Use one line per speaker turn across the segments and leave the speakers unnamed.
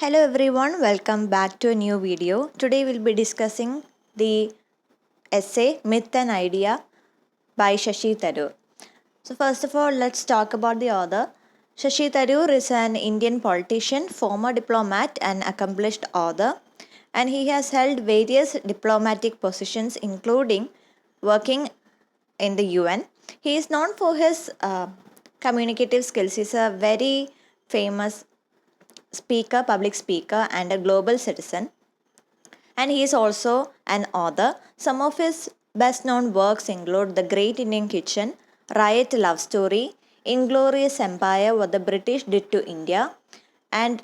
Hello everyone, welcome back to a new video. Today we'll be discussing the essay Myth and Idea by Shashi Tharoor. So first of all, let's talk about the author. Shashi Tharoor is an Indian politician, former diplomat and accomplished author, and he has held various diplomatic positions including working in the UN. He is known for his communicative skills. He's a very famous speaker, public speaker, and a global citizen. And he is also an author. Some of his best known works include The Great Indian Kitchen, Riot Love Story, Inglorious Empire, What the British Did to India, and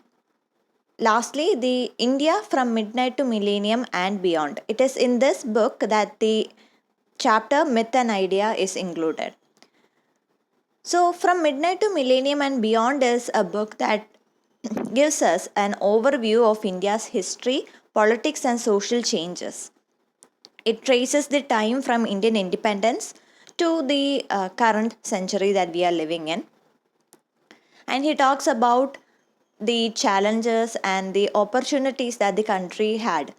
lastly, the India from Midnight to Millennium and Beyond. It is in this book that the chapter Myth and Idea is included. So, From Midnight to Millennium and Beyond is a book that gives us an overview of India's history, politics, and social changes. It traces the time from Indian independence to the current century that we are living in. And he talks about the challenges and the opportunities that the country had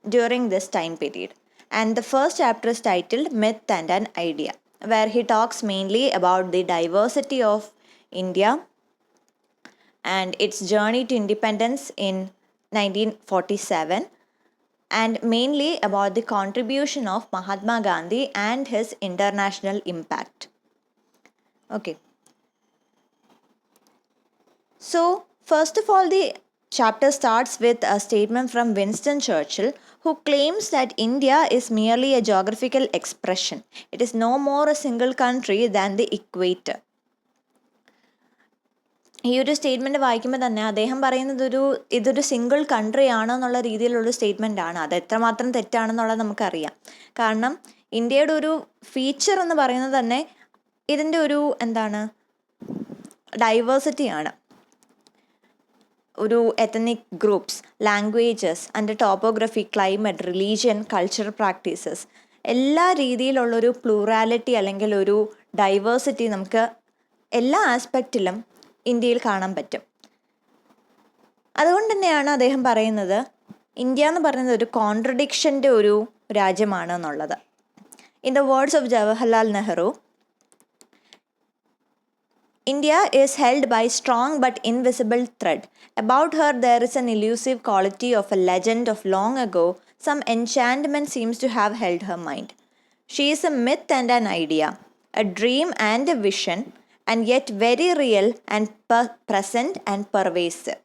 during this time period. And the first chapter is titled Myth and an Idea, where he talks mainly about the diversity of India and its journey to independence in 1947, and mainly about the contribution of Mahatma Gandhi and his international impact. Okay. So, first of all, the chapter starts with a statement from Winston Churchill, who claims that India is merely a geographical expression. It is no more a single country than the equator. ഈ ഒരു statement വായിക്കുമ്പോൾ തന്നെ അദ്ദേഹം പറയുന്നത് ഇതൊരു single country ആണോ എന്നുള്ള രീതിയിലുള്ളൊരു സ്റ്റേറ്റ്മെൻ്റ് ആണ്. അത് എത്രമാത്രം തെറ്റാണെന്നുള്ളത് നമുക്കറിയാം. കാരണം ഇന്ത്യയുടെ ഒരു ഫീച്ചർ എന്ന് പറയുന്നത് തന്നെ ഇതിൻ്റെ ഒരു ഡൈവേഴ്സിറ്റിയാണ്. ഒരു ethnic groups, languages and topography, climate, religion, cultural practices, എല്ലാ രീതിയിലുള്ളൊരു പ്ലൂറാലിറ്റി അല്ലെങ്കിൽ ഒരു ഡൈവേഴ്സിറ്റി നമുക്ക് എല്ലാ ആസ്പെക്റ്റിലും ഇന്ത്യയിൽ കാണാൻ പറ്റും. അതുകൊണ്ട് തന്നെയാണ് അദ്ദേഹം പറയുന്നത് ഇന്ത്യ എന്ന് പറയുന്നത് ഒരു കോൺട്രഡിക്ഷൻ്റെ ഒരു രാജ്യമാണ് എന്നുള്ളത്. In the words of Jawaharlal Nehru, India is held by strong but invisible thread. About her there is an elusive quality of a legend of long ago. Some enchantment seems to have held her mind. She is a myth and an idea, a dream and a vision, and yet very real and present and pervasive.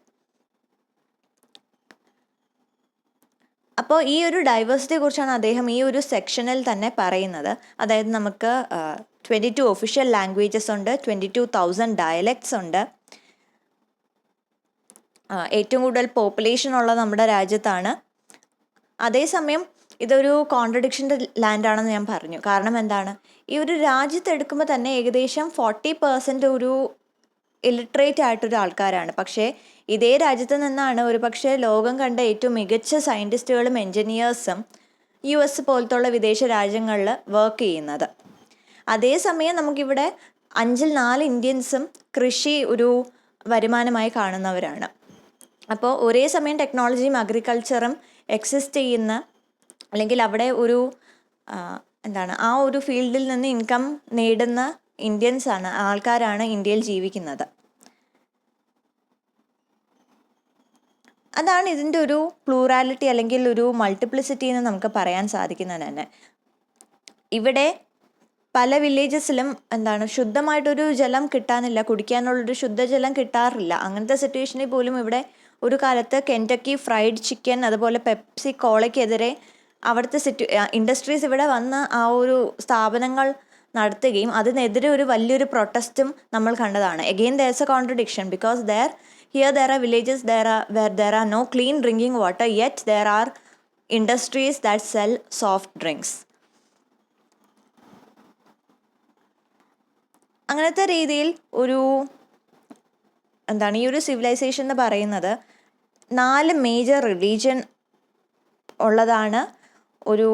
അപ്പോൾ ഈ ഒരു ഡൈവേഴ്സിറ്റിയെ കുറിച്ചാണ് അദ്ദേഹം ഈ ഒരു സെക്ഷനിൽ തന്നെ പറയുന്നത്. അതായത് നമുക്ക് 22 ഒഫീഷ്യൽ ലാംഗ്വേജസ് ഉണ്ട്, 22,000 ഡയലക്ട്സ് ഉണ്ട്, ഏറ്റവും കൂടുതൽ പോപ്പുലേഷൻ ഉള്ളത് നമ്മുടെ രാജ്യത്താണ്. അതേസമയം ഇതൊരു കോൺട്രഡിക്ഷൻ്റെ ലാൻഡാണെന്ന് ഞാൻ പറഞ്ഞു. കാരണം എന്താണ്, ഈ ഒരു രാജ്യത്ത് എടുക്കുമ്പോൾ തന്നെ ഏകദേശം 40% ഒരു ഇലിറ്ററേറ്റ് ആയിട്ടൊരു ആൾക്കാരാണ്. പക്ഷേ ഇതേ രാജ്യത്ത് നിന്നാണ് ഒരു പക്ഷേ ലോകം കണ്ട ഏറ്റവും മികച്ച സയൻറ്റിസ്റ്റുകളും എൻജിനീയേഴ്സും US പോലത്തുള്ള വിദേശ രാജ്യങ്ങളിൽ വർക്ക് ചെയ്യുന്നത്. അതേസമയം നമുക്കിവിടെ 5-4 ഇന്ത്യൻസും കൃഷി ഒരു വരുമാനമായി കാണുന്നവരാണ്. അപ്പോൾ ഒരേ സമയം ടെക്നോളജിയും അഗ്രികൾച്ചറും എക്സിസ്റ്റ് ചെയ്യുന്ന, അല്ലെങ്കിൽ അവിടെ ഒരു ആ ഒരു ഫീൽഡിൽ നിന്ന് ഇൻകം നേടുന്ന ആൾക്കാരാണ് ഇന്ത്യയിൽ ജീവിക്കുന്നത്. അതാണ് ഇതിൻ്റെ ഒരു പ്ലൂറാലിറ്റി അല്ലെങ്കിൽ ഒരു മൾട്ടിപ്ലിസിറ്റി എന്ന് നമുക്ക് പറയാൻ സാധിക്കുന്നത് തന്നെ. ഇവിടെ പല വില്ലേജസിലും ശുദ്ധമായിട്ടൊരു ജലം കിട്ടാനില്ല, കുടിക്കാനുള്ളൊരു ശുദ്ധജലം കിട്ടാറില്ല. അങ്ങനത്തെ സിറ്റുവേഷനിൽ പോലും ഇവിടെ ഒരു കാലത്ത് കെൻറ്റക്കി ഫ്രൈഡ് ചിക്കൻ, അതുപോലെ പെപ്സി കോളയ്ക്കെതിരെ അവിടുത്തെ ഇൻഡസ്ട്രീസ് ഇവിടെ വന്ന് ആ ഒരു സ്ഥാപനങ്ങൾ നടത്തുകയും അതിനെതിരെ ഒരു വലിയൊരു പ്രൊട്ടസ്റ്റും നമ്മൾ കണ്ടതാണ്. Again there is a contradiction because here there are villages where there are no clean drinking water, yet there are industries that sell soft drinks. അങ്ങനത്തെ രീതിയിൽ ഈ ഒരു സിവിലൈസേഷൻ എന്ന് പറയുന്നത് 4 മേജർ റിലീജിയൻ ഉള്ളതാണ്, ഒരു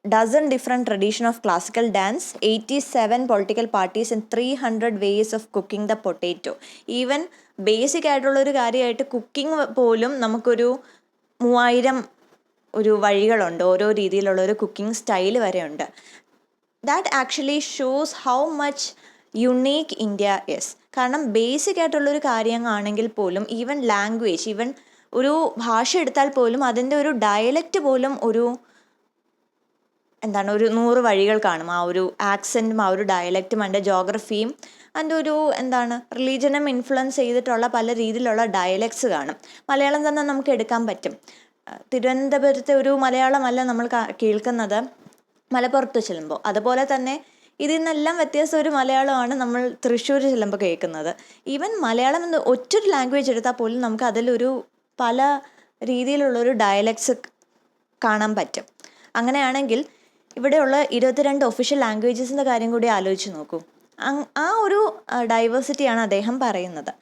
dozen different tradition of classical dance, 87 political parties and 300 ways of cooking the potato. Even basic ആയിട്ടുള്ളൊരു കാര്യമായിട്ട് കുക്കിംഗ് പോലും നമുക്കൊരു 3000 ഒരു വഴികളുണ്ട്, ഓരോ രീതിയിലുള്ള ഒരു കുക്കിംഗ് സ്റ്റൈൽ വരെ ഉണ്ട്. That actually shows how much unique India is. കാരണം ബേസിക് ആയിട്ടുള്ളൊരു കാര്യമാണെങ്കിൽ പോലും, ഈവൻ ലാംഗ്വേജ്, ഈവൻ ഒരു ഭാഷ എടുത്താൽ പോലും അതിൻ്റെ ഒരു ഡയലക്റ്റ് പോലും ഒരു ഒരു 100 വഴികൾ കാണും. ആ ഒരു ആക്സെൻറ്റും ആ ഒരു ഡയലക്റ്റും അതിൻ്റെ ജോഗ്രഫിയും അതിൻ്റെ ഒരു റിലീജനും ഇൻഫ്ലുവൻസ് ചെയ്തിട്ടുള്ള പല രീതിയിലുള്ള ഡയലക്ട്സ് കാണും. മലയാളം തന്നെ നമുക്ക് എടുക്കാൻ പറ്റും. തിരുവനന്തപുരത്തെ ഒരു മലയാളമല്ല നമ്മൾ കേൾക്കുന്നത് മലപ്പുറത്ത് ചെല്ലുമ്പോൾ. അതുപോലെ തന്നെ ഇതിൽ നിന്നെല്ലാം വ്യത്യാസം ഒരു മലയാളമാണ് നമ്മൾ തൃശ്ശൂർ ചെല്ലുമ്പോൾ കേൾക്കുന്നത്. ഈവൻ മലയാളം എന്ന് ഒറ്റൊരു ലാംഗ്വേജ് എടുത്താൽ പോലും നമുക്ക് അതിലൊരു പല രീതിയിലുള്ളൊരു ഡയലക്ട്സ് കാണാൻ പറ്റും. അങ്ങനെയാണെങ്കിൽ ഇവിടെയുള്ള 22 ഒഫീഷ്യൽ ലാംഗ്വേജസിൻ്റെ കാര്യം കൂടി ആലോചിച്ച് നോക്കൂ. ആ ഒരു ഡൈവേഴ്സിറ്റിയാണ് അദ്ദേഹം പറയുന്നത്.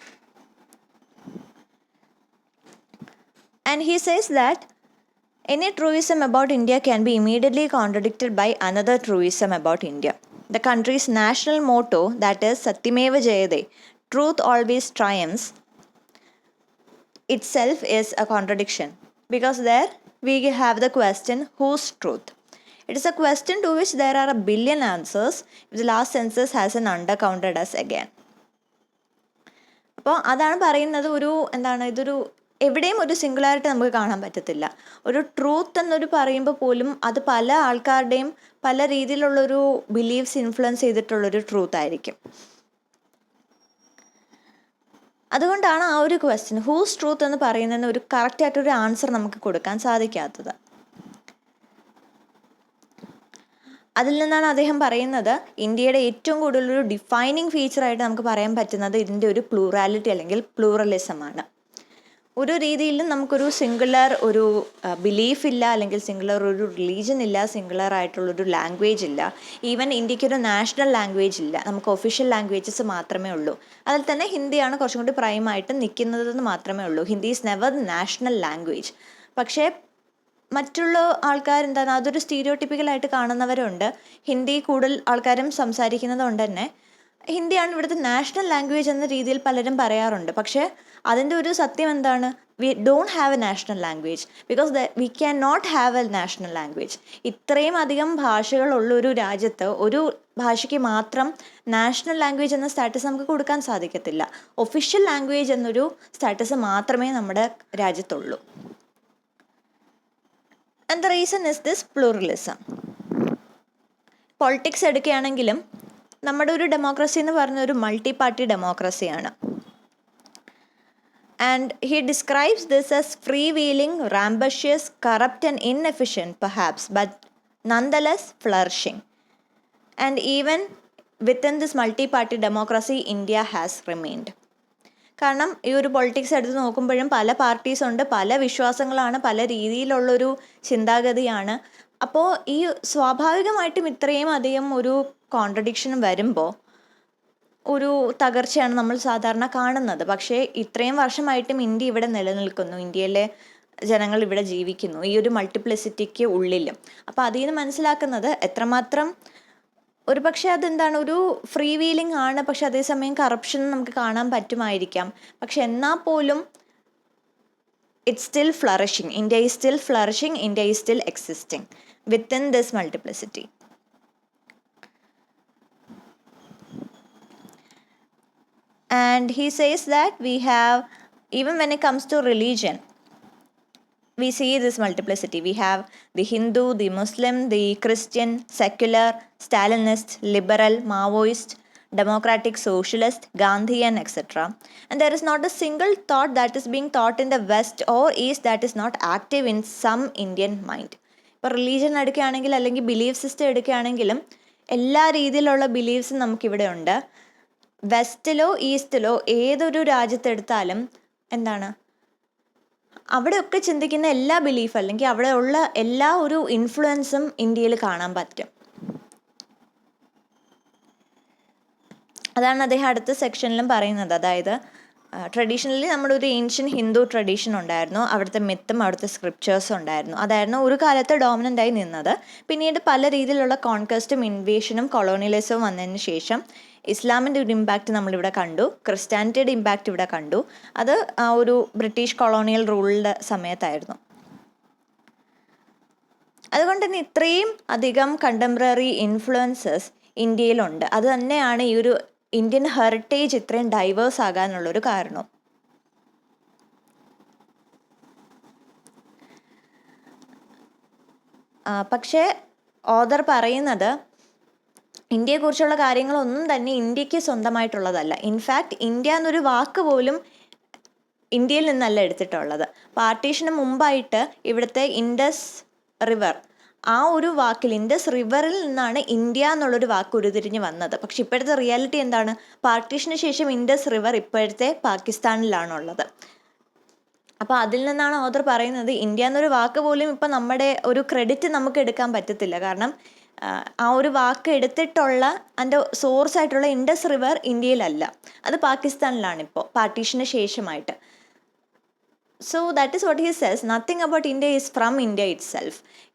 And he says that any truism about India can be immediately contradicted by another truism about India. The country's national motto, that is Satyameva Jayate, truth always triumphs, itself is a contradiction, because there we have the question, whose truth? It is a question to which there are a billion answers if the last census hasn't undercounted us again. അപ്പോൾ അതാണ് പറയുന്നത്. ഇതൊരു എവിടെയും ഒരു singularity നമുക്ക് കാണാൻ പറ്റത്തില്ല. ഒരു ട്രൂത്ത് എന്നൊരു പറയുമ്പോൾ പോലും അത് പല ആൾക്കാരുടെയും പല രീതിയിലുള്ളൊരു ബിലീഫ്സ് ഇൻഫ്ലുവൻസ് ചെയ്തിട്ടുള്ളൊരു ട്രൂത്ത് ആയിരിക്കും. അതുകൊണ്ടാണ് ആ ഒരു ക്വസ്റ്റ്യൻ, ഹൂസ് ട്രൂത്ത് എന്ന് പറയുന്നതിന് ഒരു കറക്റ്റായിട്ടൊരു ആൻസർ നമുക്ക് കൊടുക്കാൻ സാധിക്കാത്തത്. അതിൽ നിന്നാണ് അദ്ദേഹം പറയുന്നത്, ഇന്ത്യയുടെ ഏറ്റവും കൂടുതലൊരു ഡിഫൈനിങ് ഫീച്ചറായിട്ട് നമുക്ക് പറയാൻ പറ്റുന്നത് ഇതിൻ്റെ ഒരു പ്ലൂറാലിറ്റി അല്ലെങ്കിൽ പ്ലൂറലിസമാണ്. ഒരു രീതിയിലും നമുക്കൊരു സിംഗുലർ ഒരു ബിലീഫ് ഇല്ല, അല്ലെങ്കിൽ സിംഗുലർ ഒരു റിലീജൻ ഇല്ല, സിംഗുലർ ആയിട്ടുള്ളൊരു ലാംഗ്വേജ് ഇല്ല. ഈവൻ ഇന്ത്യക്കൊരു നാഷണൽ ലാംഗ്വേജ് ഇല്ല, നമുക്ക് ഒഫീഷ്യൽ ലാംഗ്വേജസ് മാത്രമേ ഉള്ളൂ. അതിൽ തന്നെ ഹിന്ദിയാണ് കുറച്ചും കൂടി പ്രൈമായിട്ട് നിൽക്കുന്നതെന്ന് മാത്രമേ ഉള്ളൂ. Hindi is never national language. പക്ഷേ മറ്റുള്ള ആൾക്കാർ അതൊരു സ്റ്റീരിയോടിപ്പിക്കലായിട്ട് കാണുന്നവരുണ്ട്. ഹിന്ദി കൂടുതൽ ആൾക്കാരും സംസാരിക്കുന്നത് കൊണ്ട് തന്നെ ഹിന്ദിയാണ് ഇവിടുത്തെ നാഷണൽ ലാംഗ്വേജ് എന്ന രീതിയിൽ പലരും പറയാറുണ്ട്. പക്ഷേ അതിൻ്റെ ഒരു സത്യം എന്താണ്? We don't have a national language because we can not have a national language. ഇത്രയും അധികം ഭാഷകളുള്ളൊരു രാജ്യത്ത് ഒരു ഭാഷയ്ക്ക് മാത്രം നാഷണൽ ലാംഗ്വേജ് എന്ന സ്റ്റാറ്റസ് നമുക്ക് കൊടുക്കാൻ സാധിക്കത്തില്ല. ഒഫീഷ്യൽ ലാംഗ്വേജ് എന്നൊരു സ്റ്റാറ്റസ് മാത്രമേ നമ്മുടെ രാജ്യത്തുള്ളൂ. And the reason is this pluralism. Politics എടുക്കുകയാണെങ്കിലും നമ്മുടെ ഒരു ഡെമോക്രസി എന്ന് പറഞ്ഞ ഒരു മൾട്ടി പാർട്ടി ഡെമോക്രസിയാണ്. And he describes this as free wheeling, rambunctious, corrupt and inefficient perhaps, but nonetheless flourishing. And even within this multi party democracy India has remained. കാരണം ഈ ഒരു പൊളിറ്റിക്സ് എടുത്ത് നോക്കുമ്പോഴും പല പാർട്ടീസ് ഉണ്ട്, പല വിശ്വാസങ്ങളാണ്, പല രീതിയിലുള്ളൊരു ചിന്താഗതിയാണ്. അപ്പോൾ ഈ സ്വാഭാവികമായിട്ടും ഇത്രയും അധികം ഒരു കോൺട്രഡിക്ഷൻ വരുമ്പോൾ ഒരു തകർച്ചയാണ് നമ്മൾ സാധാരണ കാണുന്നത്. പക്ഷേ ഇത്രയും വർഷമായിട്ടും ഇന്ത്യ ഇവിടെ നിലനിൽക്കുന്നു, ഇന്ത്യയിലെ ജനങ്ങൾ ഇവിടെ ജീവിക്കുന്നു ഈ ഒരു മൾട്ടിപ്ലിസിറ്റിക്ക് ഉള്ളിലും. അപ്പോൾ അതിൽ നിന്ന് മനസ്സിലാക്കുന്നത് എത്രമാത്രം ഒരു പക്ഷേ ഒരു ഫ്രീ വീലിംഗ് ആണ്, പക്ഷെ അതേസമയം കറപ്ഷൻ നമുക്ക് കാണാൻ പറ്റുമായിരിക്കാം. പക്ഷെ എന്നാൽ പോലും it's still flourishing. India is still flourishing, India is still existing within this multiplicity. And he says that we have, even when it comes to religion, we see this multiplicity. We have the Hindu, the Muslim, the Christian, secular, Stalinist, liberal, Maoist, democratic, socialist, Gandhian, etc. And there is not a single thought that is being taught in the West or East that is not active in some Indian mind. ഇപ്പോൾ religion എടുക്കുകയാണെങ്കിൽ അല്ലെങ്കിൽ belief system എടുക്കുകയാണെങ്കിലും എല്ലാ രീതിയിലുള്ള ബിലീഫ്സും നമുക്കിവിടെ ഉണ്ട്. വെസ്റ്റിലോ ഈസ്റ്റിലോ ഏതൊരു രാജ്യത്തെടുത്താലും അവിടെയൊക്കെ ചിന്തിക്കുന്ന എല്ലാ ബിലീഫ് അല്ലെങ്കിൽ അവിടെ ഉള്ള എല്ലാ ഒരു ഇൻഫ്ലുവൻസും ഇന്ത്യയിൽ കാണാൻ പറ്റും. അതാണ് അദ്ദേഹം അടുത്ത സെക്ഷനിലും പറയുന്നത്. അതായത് ട്രഡീഷണലി നമ്മുടെ ഒരു ഏൻഷ്യൻ ഹിന്ദു ട്രഡീഷൻ ഉണ്ടായിരുന്നു, അവിടുത്തെ മിത്തും അവിടുത്തെ സ്ക്രിപ്റ്റേഴ്സും ഉണ്ടായിരുന്നു. അതായിരുന്നു ഒരു കാലത്ത് ഡോമിനൻ്റായി നിന്നത്. പിന്നീട് പല രീതിയിലുള്ള കോൺക്വസ്റ്റും ഇൻവേഷനും കൊളോണിയലിസവും വന്നതിന് ശേഷം ഇസ്ലാമിൻ്റെ ഒരു ഇമ്പാക്റ്റ് നമ്മളിവിടെ കണ്ടു, ക്രിസ്ത്യാനിറ്റിയുടെ ഇമ്പാക്റ്റ് ഇവിടെ കണ്ടു. അത് ഒരു ബ്രിട്ടീഷ് കൊളോണിയൽ റൂളിൻ്റെ സമയത്തായിരുന്നു. അതുകൊണ്ട് തന്നെ ഇത്രയും അധികം കണ്ടംപററി ഇൻഫ്ലുവൻസസ് ഇന്ത്യയിലുണ്ട്. അത് തന്നെയാണ് ഈ ഒരു ഇന്ത്യൻ ഹെറിറ്റേജ് ഇത്രയും ഡൈവേഴ്സ് ആകാനുള്ളൊരു കാരണം. പക്ഷേ ഓഥർ പറയുന്നത് ഇന്ത്യയെക്കുറിച്ചുള്ള കാര്യങ്ങളൊന്നും തന്നെ ഇന്ത്യക്ക് സ്വന്തമായിട്ടുള്ളതല്ല. ഇൻഫാക്റ്റ് ഇന്ത്യ എന്നൊരു വാക്ക് പോലും ഇന്ത്യയിൽ നിന്നല്ല എടുത്തിട്ടുള്ളത്. പാർട്ടീഷന് മുമ്പായിട്ട് ഇവിടുത്തെ ഇൻഡസ് റിവർ, ആ ഒരു വാക്കിൽ ഇൻഡസ് റിവറിൽ നിന്നാണ് ഇന്ത്യ എന്നുള്ളൊരു വാക്ക് ഉരുത്തിരിഞ്ഞ് വന്നത്. പക്ഷെ ഇപ്പോഴത്തെ റിയാലിറ്റി എന്താണ്? പാർട്ടീഷന് ശേഷം ഇൻഡസ് റിവർ ഇപ്പോഴത്തെ പാകിസ്ഥാനിലാണുള്ളത്. അപ്പോൾ അതിൽ നിന്നാണ് ഓഥർ പറയുന്നത് ഇന്ത്യ എന്നൊരു വാക്ക് പോലും ഇപ്പം നമ്മുടെ ഒരു ക്രെഡിറ്റ് നമുക്ക് എടുക്കാൻ പറ്റത്തില്ല. കാരണം ആ ഒരു വാക്ക് എടുത്തിട്ടുള്ള അതിൻ്റെ സോഴ്സായിട്ടുള്ള ഇൻഡസ് റിവർ ഇന്ത്യയിലല്ല, അത് പാകിസ്ഥാനിലാണ് ഇപ്പോൾ പാർട്ടീഷന് ശേഷമായിട്ട്. So that is what he says. Nothing about India is from India itself.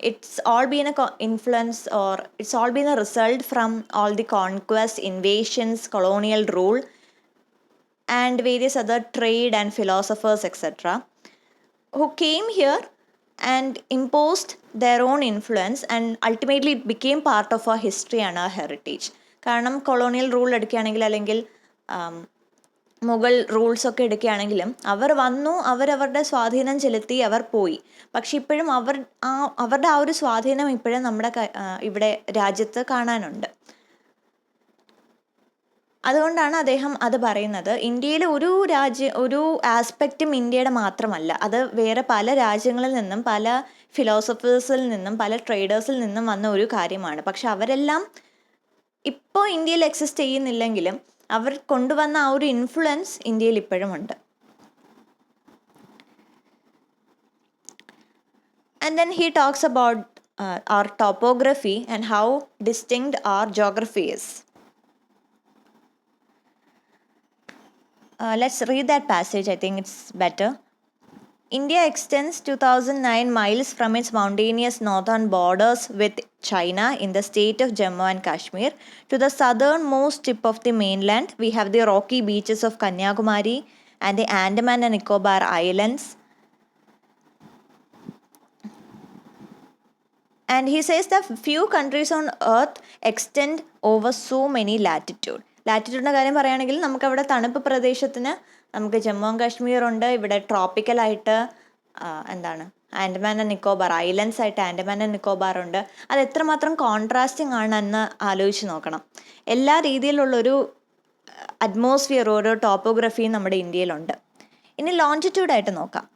It's all been a influence, or it's all been a result from all the conquest, invasions, colonial rule, and various other trade and philosophers, etc., who came here and imposed their own influence, and ultimately it became part of our history and our heritage. കാരണം colonial rule എടുക്കുകയാണെങ്കിൽ, അല്ലെങ്കിൽ മുഗൾ റൂൾസൊക്കെ എടുക്കുകയാണെങ്കിലും അവർ വന്നു, അവരവരുടെ സ്വാധീനം ചെലുത്തി, അവർ പോയി. പക്ഷെ ഇപ്പോഴും അവരുടെ ആ ഒരു സ്വാധീനം ഇപ്പോഴും നമ്മുടെ ഇവിടെ രാജ്യത്ത് കാണാനുണ്ട്. അതുകൊണ്ടാണ് അദ്ദേഹം അത് പറയുന്നത്. ഇന്ത്യയിലെ ഒരു ആസ്പെക്റ്റും ഇന്ത്യയുടെ മാത്രമല്ല, അത് വേറെ പല രാജ്യങ്ങളിൽ നിന്നും, പല ഫിലോസഫേഴ്സിൽ നിന്നും, പല ട്രേഡേഴ്സിൽ നിന്നും വന്ന ഒരു കാര്യമാണ്. പക്ഷെ അവരെല്ലാം ഇപ്പോൾ ഇന്ത്യയിൽ എക്സിസ്റ്റ് ചെയ്യുന്നില്ലെങ്കിലും അവർ കൊണ്ടുവന്ന ആ ഒരു ഇൻഫ്ലുവൻസ് ഇന്ത്യയിൽ ഇപ്പോഴും ഉണ്ട്. And then he talks about our topography and how distinct our geography is. Let's read that passage. I think it's better. India extends 2009 miles from its mountainous northern borders with China in the state of Jammu and Kashmir to the southernmost tip of the mainland. We have the rocky beaches of Kanyakumari and the Andaman and Nicobar Islands. And he says that few countries on earth extend over so many latitude. ലാറ്റിറ്റ്യൂഡിൻ്റെ കാര്യം പറയുകയാണെങ്കിൽ നമുക്കവിടെ തണുപ്പ് പ്രദേശത്തിന് നമുക്ക് Jammu and Kashmir ഉണ്ട്, ഇവിടെ ട്രോപ്പിക്കലായിട്ട് Andaman and Nicobar islands ആയിട്ട് Andaman and Nicobar ഉണ്ട്. അത് എത്രമാത്രം കോൺട്രാസ്റ്റിംഗ് ആണെന്ന് ആലോചിച്ച് നോക്കണം. എല്ലാ രീതിയിലുള്ളൊരു അറ്റ്മോസ്ഫിയർ, ഓരോ ടോപ്പോഗ്രഫിയും നമ്മുടെ ഇന്ത്യയിലുണ്ട്. ഇനി ലോഞ്ചിറ്റ്യൂഡായിട്ട് നോക്കാം.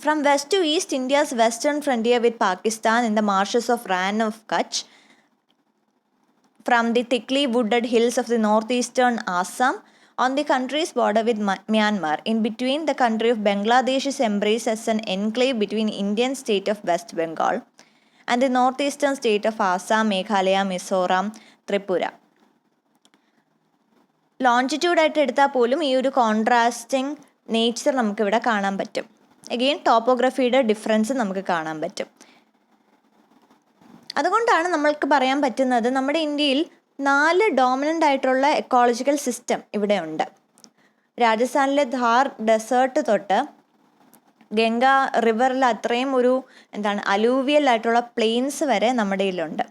From west to east, India's western frontier with Pakistan in the marshes of Rann of Kutch, from the thickly wooded hills of the northeastern Assam, on the country's border with Myanmar, in between the country of Bangladesh is embraced as an enclave between Indian state of West Bengal and the northeastern state of Assam, Meghalaya, Mizoram, Tripura. ലോഞ്ചിറ്റ്യൂഡായിട്ട് എടുത്താൽ പോലും ഈ ഒരു contrasting nature നമുക്കിവിടെ കാണാൻ പറ്റും. Again ടോപ്പോഗ്രഫിയുടെ difference നമുക്ക് കാണാൻ പറ്റും. അതുകൊണ്ടാണ് നമ്മൾക്ക് പറയാൻ പറ്റുന്നത് നമ്മുടെ ഇന്ത്യയിൽ 4 ഡോമിനൻ്റ് ആയിട്ടുള്ള എക്കോളജിക്കൽ സിസ്റ്റം ഇവിടെ ഉണ്ട്. രാജസ്ഥാനിലെ ധാർ ഡെസേർട്ട് തൊട്ട് ഗംഗ റിവറിൽ അത്രയും ഒരു അലൂവിയൽ ആയിട്ടുള്ള പ്ലെയിൻസ് വരെ നമ്മുടെ ഇതിലുണ്ട്.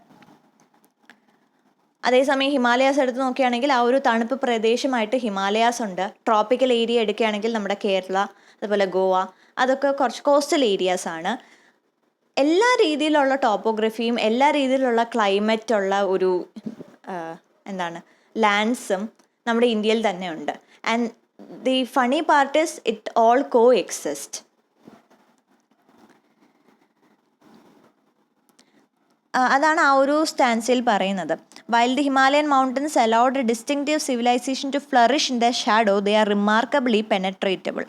അതേസമയം ഹിമാലയാസ് എടുത്ത് നോക്കുകയാണെങ്കിൽ ആ ഒരു തണുപ്പ് പ്രദേശമായിട്ട് ഹിമാലയാസ് ഉണ്ട്. ട്രോപ്പിക്കൽ ഏരിയ എടുക്കുകയാണെങ്കിൽ നമ്മുടെ കേരള, അതുപോലെ ഗോവ, അതൊക്കെ കുറച്ച് കോസ്റ്റൽ ഏരിയാസ് ആണ്. എല്ലാ രീതിയിലുള്ള ടോപ്പോഗ്രഫിയും എല്ലാ രീതിയിലുള്ള ക്ലൈമറ്റുള്ള ഒരു ലാൻഡ്സും നമ്മുടെ ഇന്ത്യയിൽ തന്നെ ഉണ്ട്. And the funny part is it all co exist. അതാണ് ആ ഒരു സ്റ്റാൻസിൽ പറയുന്നത്. While the Himalayan mountains allowed a distinctive civilization to flourish in their shadow, they are remarkably penetratable.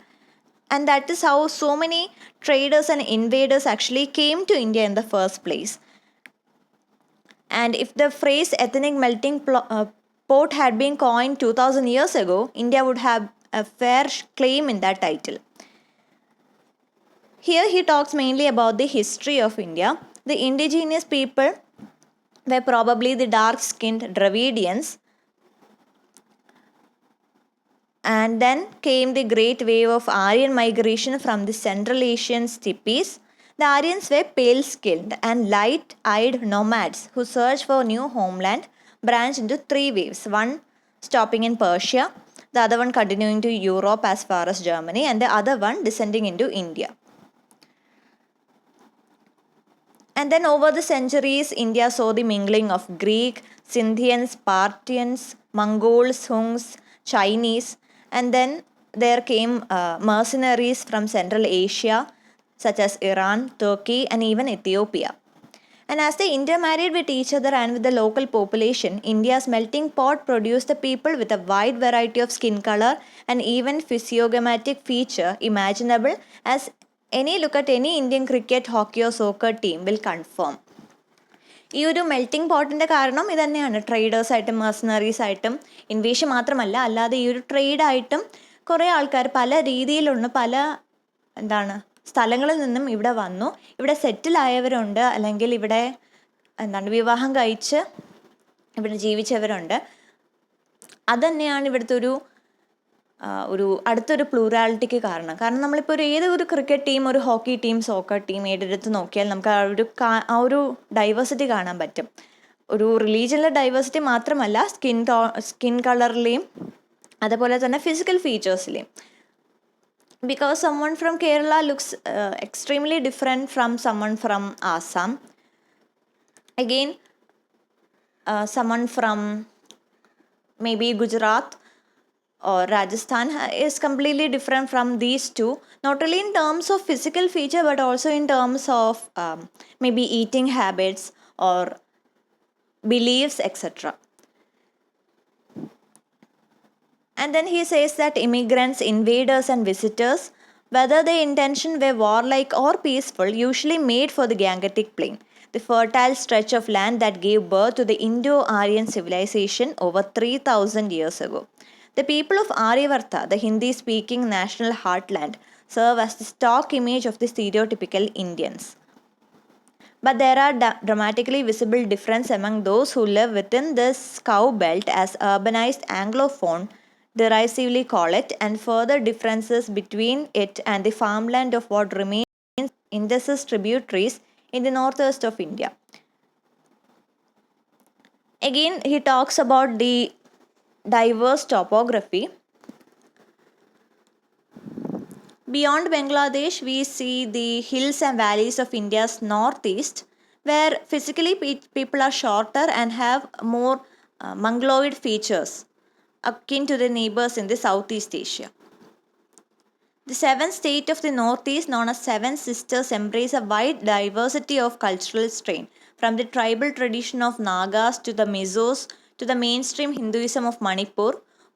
And that is how so many traders and invaders actually came to India in the first place. And if the phrase ethnic melting pot had been coined 2000 years ago, India would have a fair claim in that title. Here he talks mainly about the history of India. The indigenous people were probably the dark-skinned Dravidians, and then came the great wave of Aryan migration from the Central Asian steppes. The Aryans were pale-skinned and light-eyed nomads who searched for new homeland, branched into three waves, one stopping in Persia, the other one continuing to Europe as far as Germany, and the other one descending into India. And then over the centuries, India saw the mingling of Greek, Scythians, Parthians, Mongols, Hungs, Chinese, and then there came mercenaries from Central Asia, such as Iran, Turkey, and even Ethiopia. And as they intermarried with each other and with the local population, India's melting pot produced a people with a wide variety of skin color and even physiognomatic feature imaginable, as any look at any Indian cricket, hockey or soccer team will confirm. ഈ ഒരു melting പോട്ടിൻ്റെ കാരണം ഇത് തന്നെയാണ്. ട്രേഡേഴ്സായിട്ടും മെർസനറീസായിട്ടും invasion മാത്രമല്ല, അല്ലാതെ ഈ ഒരു ട്രേഡായിട്ടും കുറേ ആൾക്കാർ പല രീതിയിലുള്ള പല സ്ഥലങ്ങളിൽ നിന്നും ഇവിടെ വന്നു. ഇവിടെ സെറ്റിലായവരുണ്ട്, അല്ലെങ്കിൽ ഇവിടെ വിവാഹം കഴിച്ച് ഇവിടെ ജീവിച്ചവരുണ്ട്. അതുതന്നെയാണ് ഇവിടുത്തെ ഒരു അടുത്തൊരു പ്ലൂറാലിറ്റിക്ക് കാരണം. നമ്മളിപ്പോൾ ഏതൊരു ക്രിക്കറ്റ് ടീം, ഒരു ഹോക്കി ടീം, സോക്കർ ടീം ഏതെടുത്ത് നോക്കിയാൽ നമുക്ക് ആ ഒരു ഡൈവേഴ്സിറ്റി കാണാൻ പറ്റും. ഒരു റിലീജിയനിലെ ഡൈവേഴ്സിറ്റി മാത്രമല്ല, സ്കിൻ കളറിലെയും അതുപോലെ തന്നെ physical ഫീച്ചേഴ്സിലെയും. Because someone from Kerala looks extremely different from someone from Assam. Again, someone from maybe Gujarat or Rajasthan is completely different from these two, not only in terms of physical feature but also in terms of maybe eating habits or beliefs, etc. And then he says that immigrants, invaders and visitors, whether their intention were warlike or peaceful, usually made for the Gangetic Plain, the fertile stretch of land that gave birth to the Indo-Aryan civilization over 3,000 years ago. The people of Aryavarta, the Hindi-speaking national heartland, serve as the stock image of the stereotypical Indians. But there are dramatically visible differences among those who live within this cow belt, as urbanized Anglophone derisively call it, and further differences between it and the farmland of what remains Indus's tributaries in the northwest of India. Again, he talks about the diverse topography. Beyond Bangladesh, we see the hills and valleys of India's northeast, where physically people are shorter and have more mongoloid features, akin to the neighbors in the Southeast Asia. The seventh state of the Northeast, known as Seven Sisters, embrace a wide diversity of cultural strain, from the tribal tradition of Nagas to the Mizos to the mainstream Hinduism of Manipur,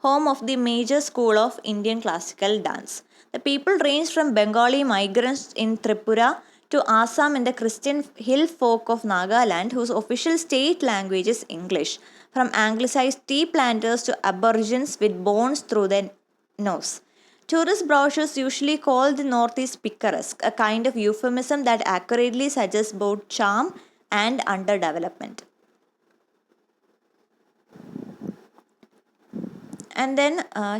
home of the major school of Indian classical dance. The people range from Bengali migrants in Tripura to Assam and the Christian hill folk of Nagaland, whose official state language is English, from anglicized tea planters to aborigines with bones through their nose. Tourist brochures usually call the Northeast picturesque, a kind of euphemism that accurately suggests both charm and underdevelopment. And then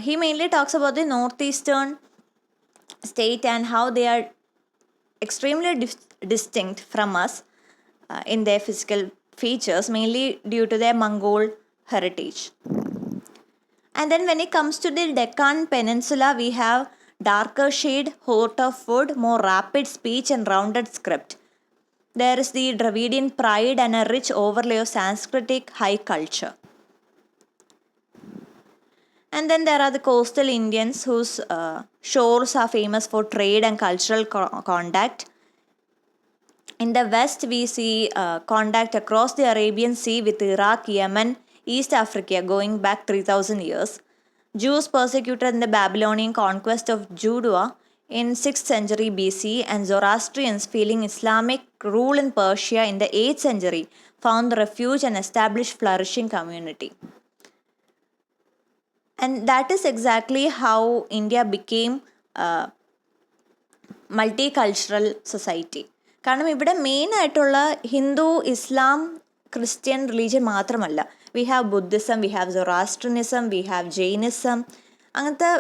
he mainly talks about the northeastern state and how they are extremely distinct from us in their physical features, mainly due to their Mongol heritage. And then when it comes to the Deccan Peninsula, we have darker shade, hot of food, more rapid speech and rounded script. There is the Dravidian pride and a rich overlay of Sanskritic high culture. And then there are the coastal Indians whose shores are famous for trade and cultural contact. In the west, we see contact across the Arabian Sea with Iraq, Yemen, East Africa going back 3,000 years. Jews persecuted in the Babylonian conquest of Judea in 6th century BC, and Zoroastrians feeling Islamic rule in Persia in the 8th century found refuge and established flourishing community. And that is exactly how India became multi cultural society. കാരണം ഇവിടെ മെയിനായിട്ടുള്ള Hindu, Islam, Christian religion മാത്രമല്ല. We have Buddhism, we have Zoroastrianism, we have Jainism, അങ്ങനത്തെ